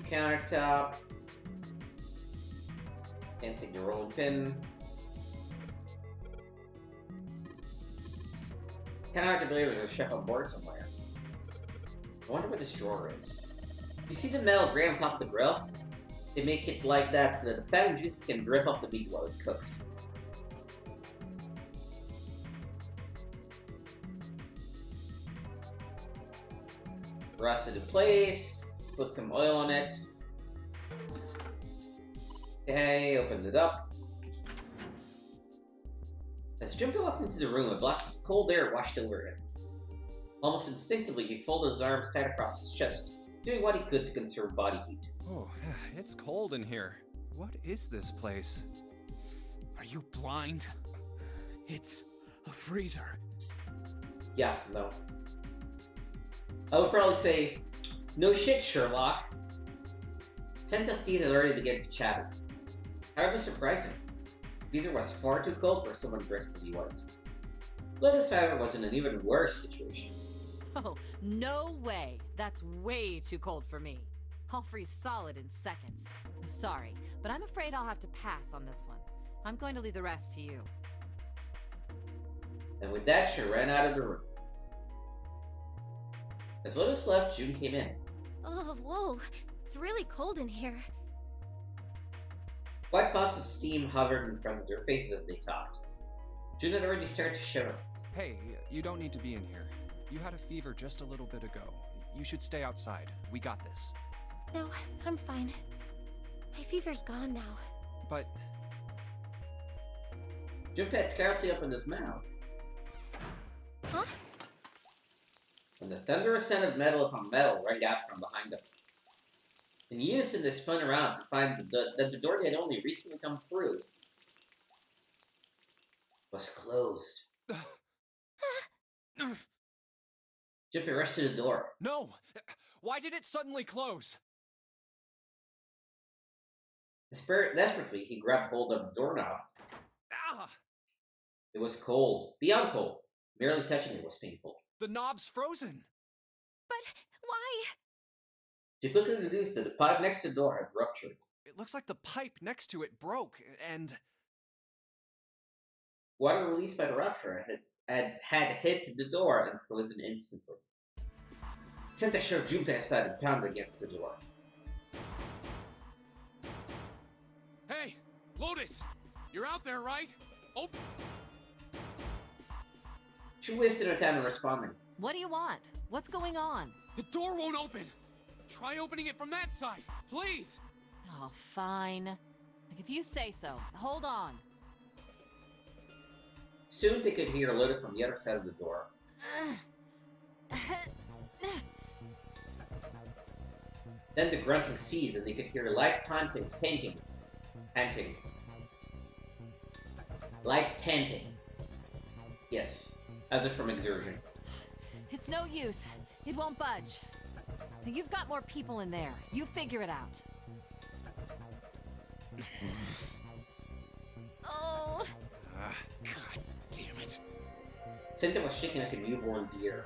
Countertop. Can't take the rolling pin. Kinda hard to believe there's a chef on board somewhere. I wonder what this drawer is. You see the metal grate on top of the grill? They make it like that so that the fat and juice can drip off the meat while it cooks. Rust it in place, put some oil on it. Okay, opened it up. As Junpei walked into the room, a blast of cold air washed over him. Almost instinctively, he folded his arms tight across his chest, doing what he could to conserve body heat. Oh, it's cold in here. What is this place? Are you blind? It's a freezer. Yeah, no. I would probably say, no shit, Sherlock. Senta's teeth had already begun to chatter. Hardly surprising. Freezer was far too cold for someone dressed as he was. Lotus, however, was in an even worse situation. Oh, no way. That's way too cold for me. I'll freeze solid in seconds. Sorry, but I'm afraid I'll have to pass on this one. I'm going to leave the rest to you. And with that, she ran out of the room. As Lotus left, June came in. oh, whoa. It's really cold in here. White puffs of steam hovered in front of their faces as they talked. June had already started to shiver. Hey, you don't need to be in here. You had a fever just a little bit ago. You should stay outside. We got this. No, I'm fine. My fever's gone now. But Junpei had scarcely opened his mouth Huh? when the thunderous sound of metal upon metal rang out from behind them. In unison, they spun around to find that the door they had only recently come through was closed. Junpei rushed to the door. no! Why did it suddenly close? Desperately, he grabbed hold of the doorknob. Ah! It was cold, beyond cold. Merely touching it was painful. The knob's frozen. But why? She quickly deduced that the pipe next to the door had ruptured. It looks like the pipe next to it broke, and Water released by the rupture had hit the door and frozen instantly. Senta shoved Junpei aside and pounded against the door. Hey, Lotus! You're out there, right? Oh, She wasted no time in responding. What do you want? What's going on? the door won't open! Try opening it from that side, please! Oh, fine. Like, if you say so. Hold on. Soon they could hear Lotus on the other side of the door. Then the grunting ceased and they could hear light panting. Light panting. Yes, as if from exertion. It's no use. It won't budge. You've got more people in there. You figure it out. Oh. God damn it. Senta was shaking like a newborn deer.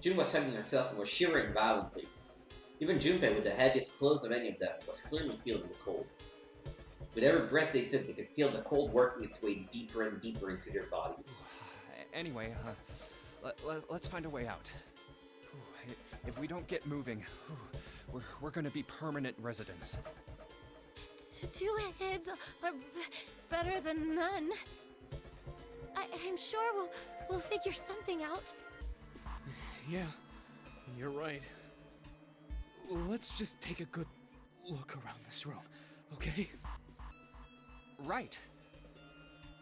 June was hugging herself and was shivering violently. Even Junpei, with the heaviest clothes of any of them, was clearly feeling the cold. With every breath they took, they could feel the cold working its way deeper and deeper into their bodies. Anyway, let's find a way out. If we don't get moving, we're gonna be permanent residents. Two heads are better than none. I'm sure we'll figure something out. Yeah, you're right. Let's just take a good look around this room, okay? Right.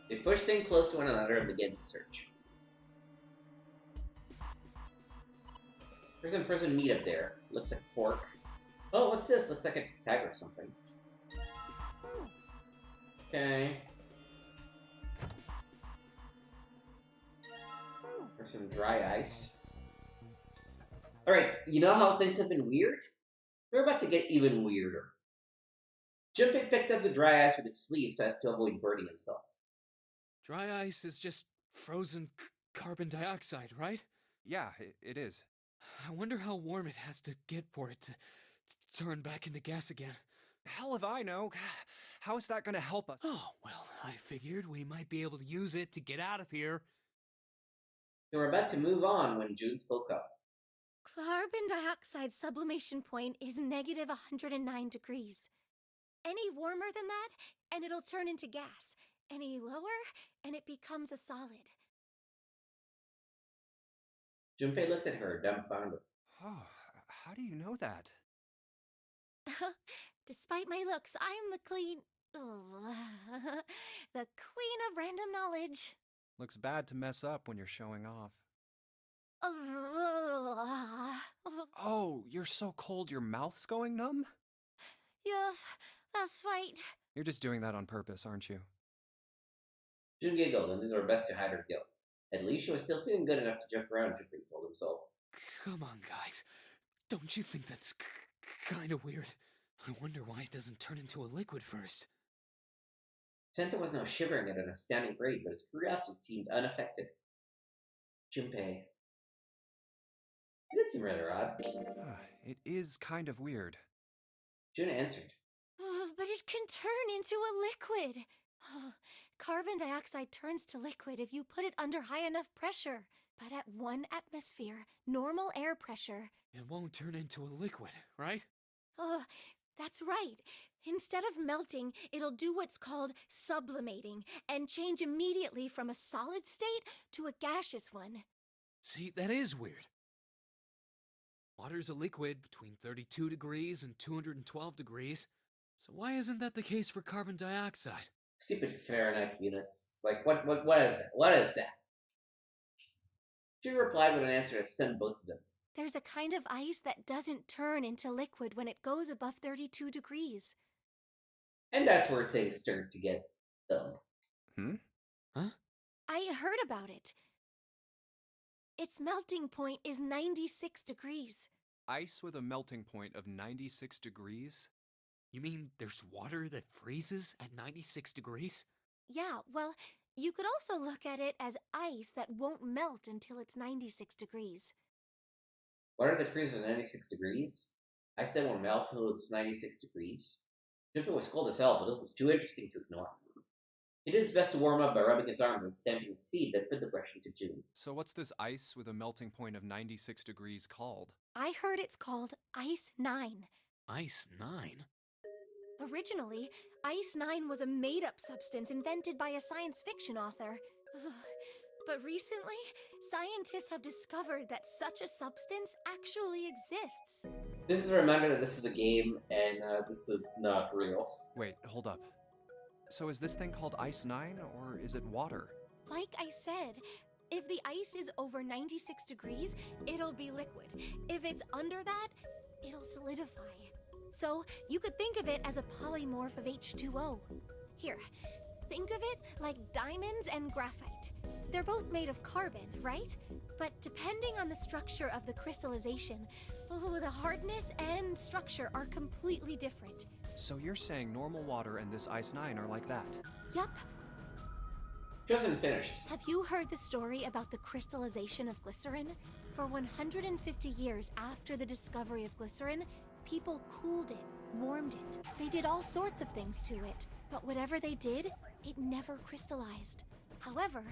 They pushed in close to one another and began to search. There's some frozen meat up there. Looks like pork. Oh, what's this? Looks like a tag or something. Okay. There's some dry ice. Alright, you know how things have been weird? They're about to get even weirder. Junpei picked up the dry ice with his sleeve so as to avoid burning himself. Dry ice is just frozen carbon dioxide, right? Yeah, it is. I wonder how warm it has to get for it to turn back into gas again. Hell if I know. How is that gonna help us? Oh, well, I figured we might be able to use it to get out of here. They were about to move on when June spoke up. Carbon dioxide sublimation point is negative 109 degrees. Any warmer than that, and it'll turn into gas. Any lower, and it becomes a solid. Junpei looked at her, dumbfounded. Oh, how do you know that? Despite my looks, I'm the the queen of random knowledge. Looks bad to mess up when you're showing off. Oh, you're so cold your mouth's going numb? Yes, that's right. You're just doing that on purpose, aren't you? June giggled and did her best to hide her guilt. At least she was still feeling good enough to joke around, Junpei told himself. Come on, guys. Don't you think that's kind of weird? I wonder why it doesn't turn into a liquid first. Senta was now shivering at an astounding rate, but his curiosity seemed unaffected. Junpei. It did seem rather odd. It is kind of weird. June answered. But it can turn into a liquid. Carbon dioxide turns to liquid if you put it under high enough pressure. But at 1 atmosphere, normal air pressure... It won't turn into a liquid, right? That's right. Instead of melting, it'll do what's called sublimating and change immediately from a solid state to a gaseous one. See, that is weird. Water's a liquid between 32 degrees and 212 degrees. So why isn't that the case for carbon dioxide? Stupid Fahrenheit units. Like, what is that? What is that? June replied with an answer that stunned both of them. There's a kind of ice that doesn't turn into liquid when it goes above 32 degrees. And that's where things start to get dumb. Huh? I heard about it. Its melting point is 96 degrees. Ice with a melting point of 96 degrees? You mean there's water that freezes at 96 degrees? Yeah, well, you could also look at it as ice that won't melt until it's 96 degrees. Water that freezes at 96 degrees? Ice that won't melt until it's 96 degrees? Junpei was cold as hell, but this was too interesting to ignore. It is best to warm up by rubbing his arms and stamping his feet, then put the brush into June. So what's this ice with a melting point of 96 degrees called? I heard it's called Ice 9. Ice 9? Originally, Ice 9 was a made-up substance invented by a science fiction author. But recently, scientists have discovered that such a substance actually exists. This is a reminder that this is a game, and this is not real. Wait, hold up. So is this thing called Ice 9, or is it water? Like I said, if the ice is over 96 degrees, it'll be liquid. If it's under that, it'll solidify. So you could think of it as a polymorph of H2O. Here, think of it like diamonds and graphite. They're both made of carbon, right? But depending on the structure of the crystallization, the hardness and structure are completely different. So you're saying normal water and this Ice 9 are like that? Yup. She wasn't finished. Have you heard the story about the crystallization of glycerin? For 150 years after the discovery of glycerin, people cooled it, warmed it. They did all sorts of things to it. But whatever they did, it never crystallized. However,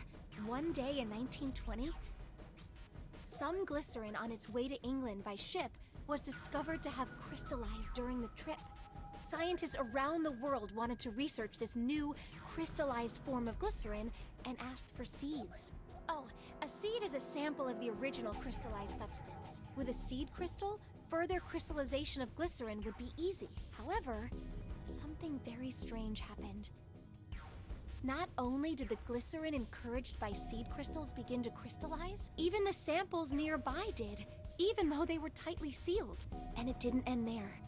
one day in 1920, some glycerin on its way to England by ship was discovered to have crystallized during the trip. Scientists around the world wanted to research this new crystallized form of glycerin and asked for seeds. Oh, a seed is a sample of the original crystallized substance. With a seed crystal, further crystallization of glycerin would be easy. However, something very strange happened. Not only did the glycerin encouraged by seed crystals begin to crystallize, even the samples nearby did, even though they were tightly sealed. And it didn't end there.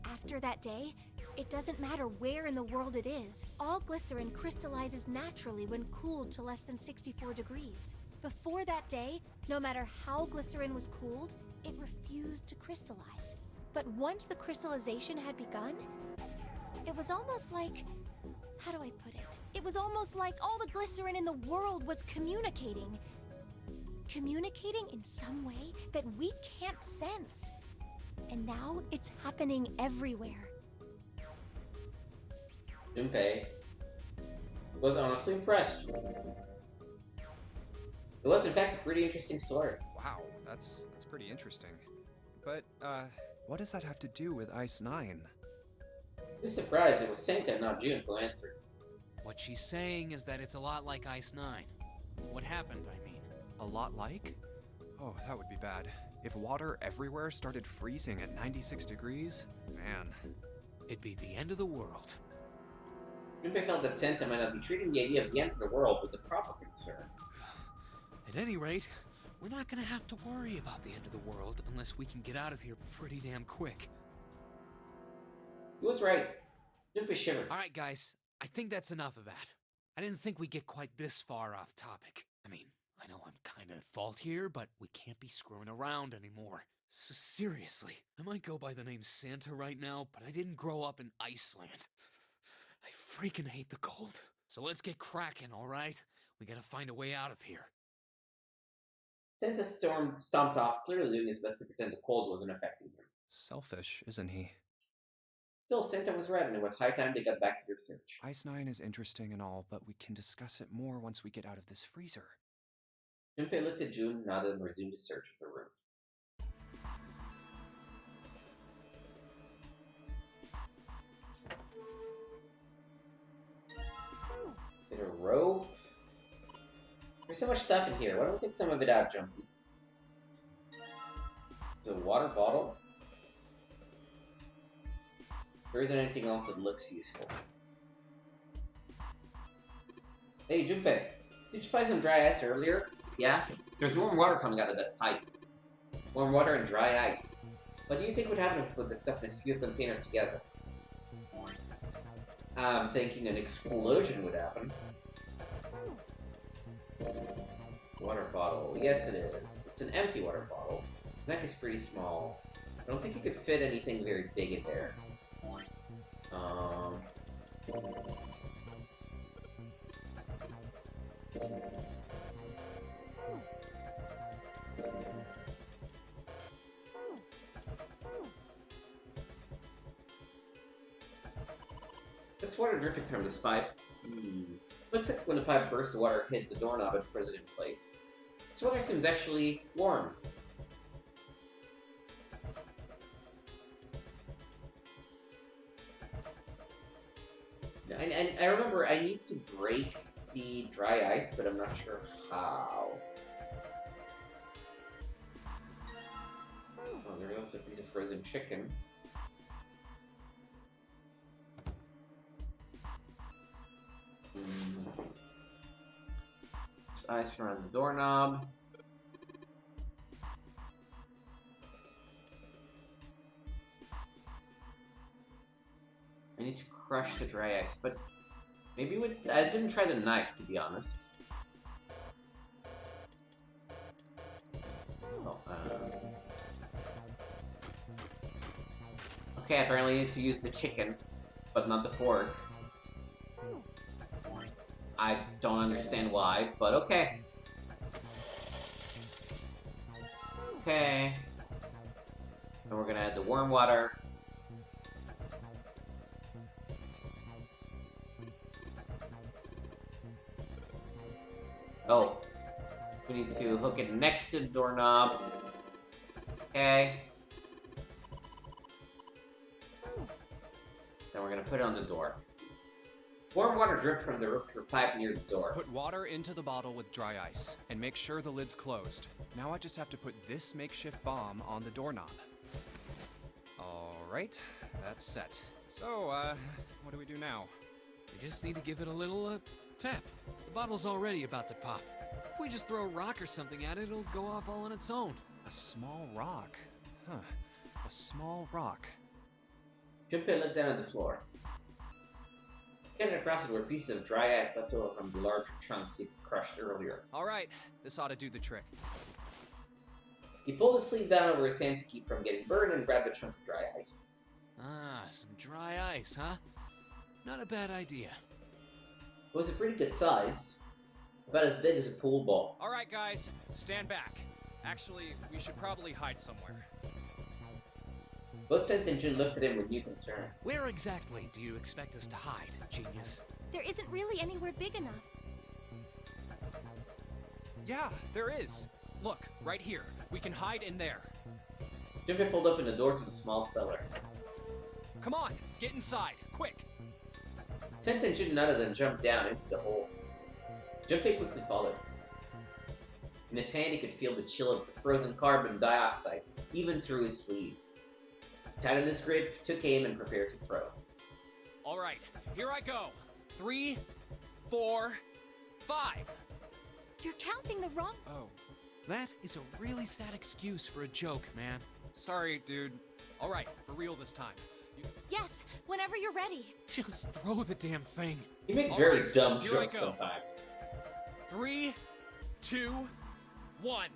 After that day, it doesn't matter where in the world it is, all glycerin crystallizes naturally when cooled to less than 64 degrees. Before that day, no matter how glycerin was cooled, it refused to crystallize. But once the crystallization had begun, it was almost like... how do I put it? It was almost like all the glycerin in the world was communicating. Communicating in some way that we can't sense. And now it's happening everywhere. Junpei was honestly impressed. It was, in fact, a pretty interesting story. Wow, that's pretty interesting. But, what does that have to do with Ice 9? I was surprised it was Santa, not June, who answered. What she's saying is that it's a lot like Ice 9. What happened, I mean. A lot like? Oh, that would be bad. If water everywhere started freezing at 96 degrees, man. It'd be the end of the world. Junpei felt that Santa might not be treating the idea of the end of the world with the proper concern. At any rate, we're not gonna have to worry about the end of the world unless we can get out of here pretty damn quick. He was right. Junpei shivered. Alright guys, I think that's enough of that. I didn't think we'd get quite this far off topic. I mean, I know I'm kinda at fault here, but we can't be screwing around anymore. So seriously, I might go by the name Santa right now, but I didn't grow up in Iceland. I freaking hate the cold. So let's get cracking, alright? We gotta find a way out of here. Santa stomped off, clearly doing his best to pretend the cold wasn't affecting him. Selfish, isn't he? Still, Santa was right, and it was high time to get back to the research. Ice 9 is interesting and all, but we can discuss it more once we get out of this freezer. Junpei looked at June, nodded, and resumed his search of the room. Get a rope. There's so much stuff in here. Why don't we take some of it out, Jumpy? There's a water bottle. There isn't anything else that looks useful. Hey, Junpei. Did you find some dry ice earlier? Yeah? There's warm water coming out of that pipe. Warm water and dry ice. What do you think would happen if we put that stuff in a sealed container together? I'm thinking an explosion would happen. Water bottle. Yes, it is. It's an empty water bottle. The neck is pretty small. I don't think you could fit anything very big in there. That's water dripping from this pipe. Looks like when the pipe burst, the water hit the doorknob and froze it in place. This water seems actually warm. I remember I need to break the dry ice, but I'm not sure how. Oh, there's also a piece of frozen chicken. There's ice around the doorknob. I need to crush the dry ice, but maybe I didn't try the knife, to be honest. Oh, okay, apparently I need to use the chicken, but not the pork. I don't understand why, but okay. Okay. And we're gonna add the warm water. Oh, we need to hook it next to the doorknob. Okay. Then we're gonna put it on the door. Warm water dripped from the ruptured pipe near the door. Put water into the bottle with dry ice, and make sure the lid's closed. Now I just have to put this makeshift bomb on the doorknob. Alright, that's set. So, what do we do now? We just need to give it a little, tap. The bottle's already about to pop. If we just throw a rock or something at it, it'll go off all on its own. A small rock. Huh. A small rock. Junpei looked down at the floor. Getting across it were pieces of dry ice left over from the larger chunk he'd crushed earlier. Alright, this ought to do the trick. He pulled his sleeve down over his hand to keep from getting burned and grabbed a chunk of dry ice. Ah, some dry ice, huh? Not a bad idea. It was a pretty good size. About as big as a pool ball. Alright, guys, stand back. Actually, we should probably hide somewhere. Both Sent and Jun looked at him with new concern. Where exactly do you expect us to hide, genius? There isn't really anywhere big enough. Yeah, there is. Look, right here. We can hide in there. Junpei pulled open the door to the small cellar. Come on, get inside, quick. Sent and Jun nodded and jumped down into the hole. Junpei quickly followed. In his hand, he could feel the chill of the frozen carbon dioxide, even through his sleeve. Tightened his grip, took aim, and prepared to throw. Alright, here I go. 3, 4, 5. You're counting the wrong... Oh, That is a really sad excuse for a joke, man. sorry, dude. Alright, for real this time. Yes, whenever you're ready. Just throw the damn thing. He makes All very right, dumb here I jokes go. sometimes. 3, 2, 1.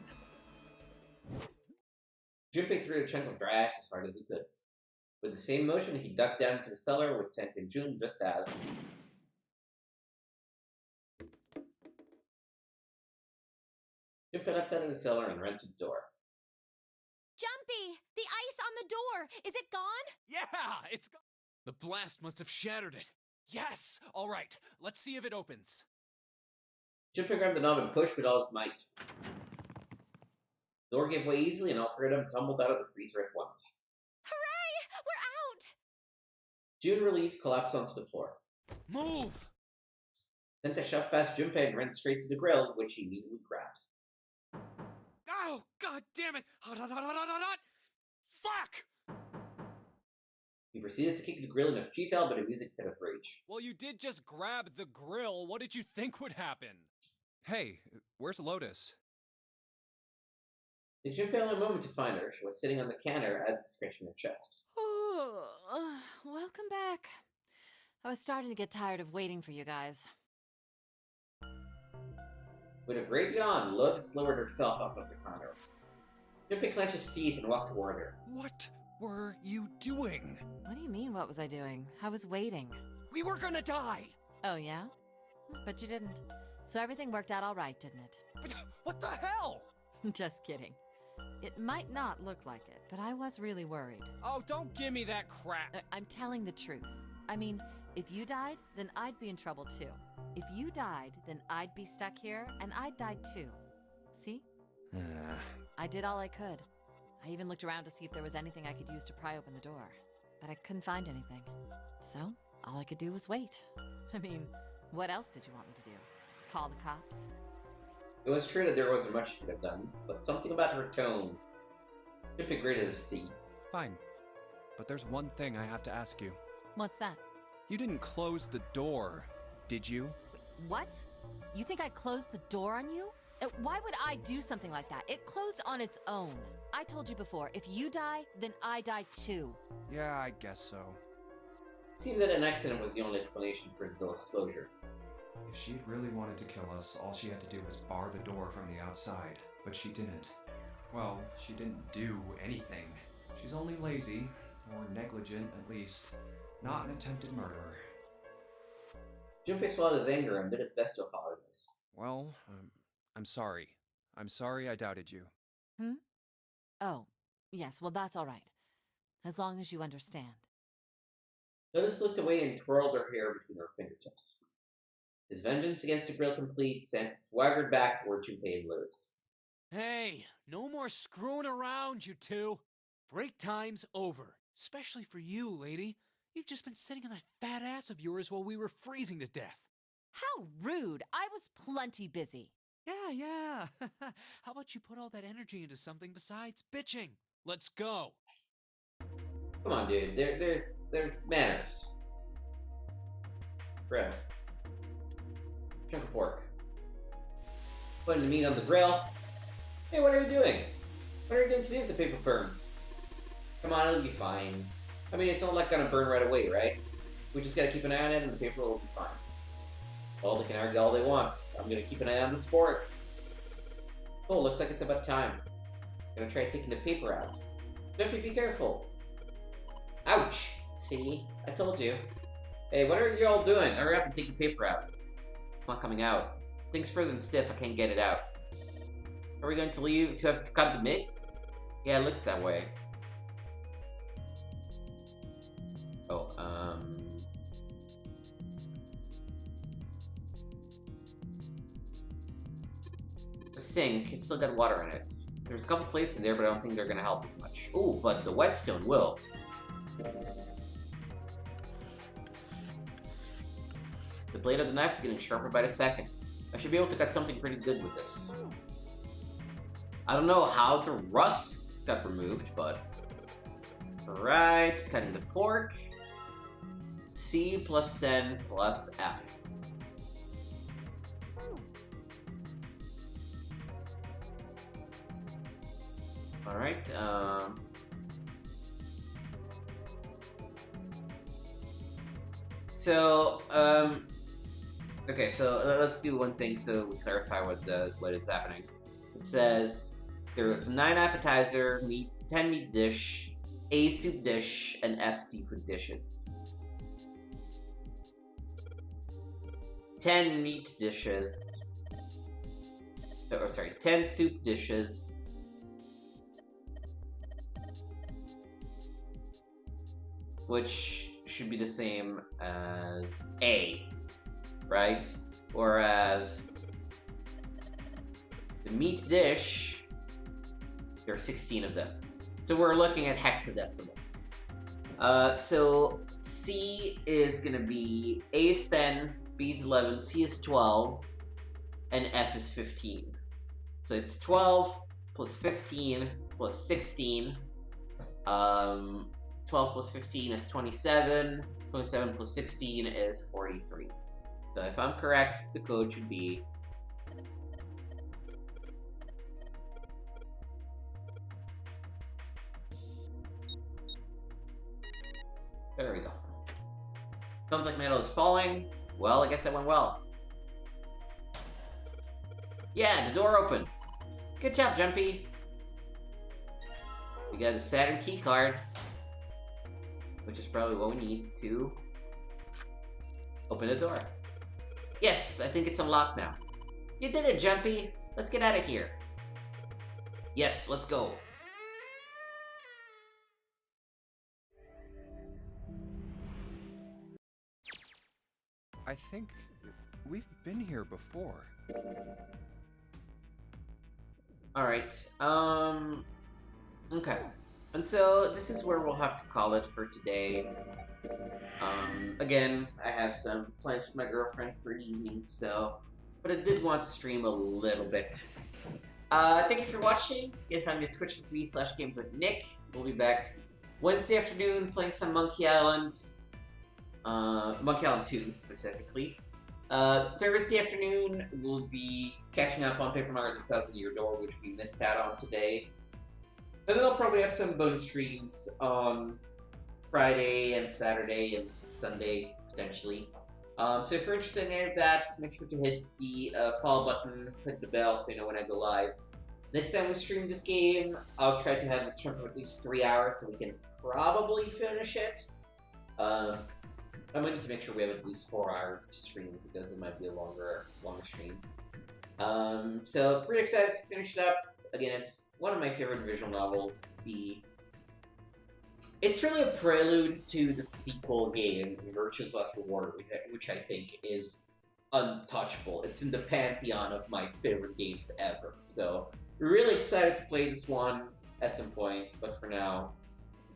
Junpei threw a chunk of dry ice as hard as he could. With the same motion, he ducked down into the cellar with Sent and Jun just as... Junpei leapt out of the cellar and ran to the door. Jumpy! The ice on the door! Is it gone? Yeah, it's gone. The blast must have shattered it. Yes! Alright, let's see if it opens. Junpei grabbed the knob and pushed with all his might. The door gave way easily and all three of them tumbled out of the freezer at once. Hooray! We're out! Jun, relieved, collapsed onto the floor. Move! Senta shoved past Junpei and ran straight to the grill, which he immediately grabbed. Oh, god damn it! Hot, hot, hot, hot, hot, hot, hot! Fuck! He proceeded to kick the grill in a futile but amusing fit of rage. Well, you did just grab the grill. What did you think would happen? Hey, where's Lotus? It took Junpei only a moment to find her. She was sitting on the counter, scratching her chest. Oh, welcome back. I was starting to get tired of waiting for you guys. With a great yawn, Lotus lowered herself off of the counter. Junpei clenched his teeth and walked toward her. What were you doing? What do you mean, what was I doing? I was waiting. We were gonna die! Oh, yeah? But you didn't. So everything worked out all right, didn't it? What the hell? Just kidding. It might not look like it, but I was really worried. Oh, don't give me that crap. I'm telling the truth. I mean, if you died, then I'd be in trouble too. If you died, then I'd be stuck here, and I'd die too. See? I did all I could. I even looked around to see if there was anything I could use to pry open the door, but I couldn't find anything. So, all I could do was wait. I mean, what else did you want me to do? Call the cops? It was true that there wasn't much she could have done, but something about her tone should be greater than Steve. Fine. But there's one thing I have to ask you. What's that? You didn't close the door, did you? What? You think I closed the door on you? Why would I do something like that? It closed on its own. I told you before, if you die, then I die too. Yeah, I guess so. It seemed that an accident was the only explanation for the door's closure. If she'd really wanted to kill us, all she had to do was bar the door from the outside. But she didn't. Well, she didn't do anything. She's only lazy, or negligent at least, not an attempted murderer. Junpei swallowed his anger and did his best to apologize. Well, I'm sorry. I'm sorry I doubted you. Oh, yes, well that's all right. As long as you understand. Lotus looked away and twirled her hair between her fingertips. His vengeance against the grill complete, Santa swaggered back toward Junpei and Lotus. Hey, no more screwing around, you two. Break time's over. Especially for you, lady. You've just been sitting on that fat ass of yours while we were freezing to death. How rude! I was plenty busy. Yeah. How about you put all that energy into something besides bitching? Let's go. Come on, dude. There's manners. Grill. Chunk of pork. Putting the meat on the grill. Hey, what are you doing? What are you going to do if the paper burns? Come on, it'll be fine. I mean, it's not like gonna burn right away, right? We just gotta keep an eye on it and the paper will be fine. Well, they can argue all they want. I'm gonna keep an eye on the sport. Oh, looks like it's about time. I'm gonna try taking the paper out. Jumpy, be careful. Ouch! See? I told you. Hey, what are you all doing? Hurry up and take the paper out. It's not coming out. Thing's frozen stiff, I can't get it out. Are we going to leave to have to come to me? Yeah, it looks that way. Oh, the sink, it's still got water in it. There's a couple plates in there, but I don't think they're gonna help as much. Ooh, but the whetstone will. The blade of the knife is getting sharper by the second. I should be able to cut something pretty good with this. I don't know how the rust got removed, but... Alright, cutting the pork. C plus 10 plus F. Alright, okay, so let's do one thing so we clarify what is happening. It says there was 9 appetizer, 10 meat dish, A soup dish, and F seafood dishes. 10 meat dishes. Oh, sorry, 10 soup dishes. Which should be the same as A, right? Whereas the meat dish, there are 16 of them. So we're looking at hexadecimal. So C is gonna be A is 10, B is 11, C is 12, and F is 15. So it's 12 plus 15 plus 16. 12 plus 15 is 27. 27 plus 16 is 43. So if I'm correct, the code should be... There we go. Sounds like metal is falling. Well, I guess that went well. Yeah, the door opened. Good job, Jumpy. We got a Saturn key card, which is probably what we need to open the door. Yes, I think it's unlocked now. You did it, Jumpy. Let's get out of here. Yes, let's go. I think we've been here before. Alright, okay. And so, this is where we'll have to call it for today. Again, I have some plans with my girlfriend for the evening, so... But I did want to stream a little bit. Thank you for watching. You can find me at twitch.tv/gameswithnick. We'll be back Wednesday afternoon playing some Monkey Island. Monkey Island 2, specifically. Thursday afternoon, we'll be catching up on Paper Mario: The Thousand Year Door, which we missed out on today. And then I'll probably have some bonus streams on Friday and Saturday and Sunday, potentially. So if you're interested in any of that, make sure to hit the follow button, click the bell so you know when I go live. Next time we stream this game, I'll try to have a chunk of at least 3 hours so we can probably finish it. I'm going to make sure we have at least 4 hours to stream because it might be a longer stream. So pretty excited to finish it up. Again, it's one of my favorite visual novels. It's really a prelude to the sequel game, Virtue's Last Reward, which I think is untouchable. It's in the pantheon of my favorite games ever. So, really excited to play this one at some point, but for now,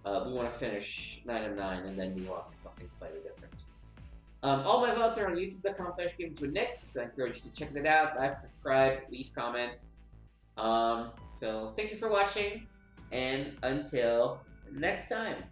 we want to finish 9 of 9 and then move on to something slightly different. All my VODs are on youtube.com/gameswithnick, so I encourage you to check it out, like, subscribe, leave comments. So, thank you for watching, and until next time.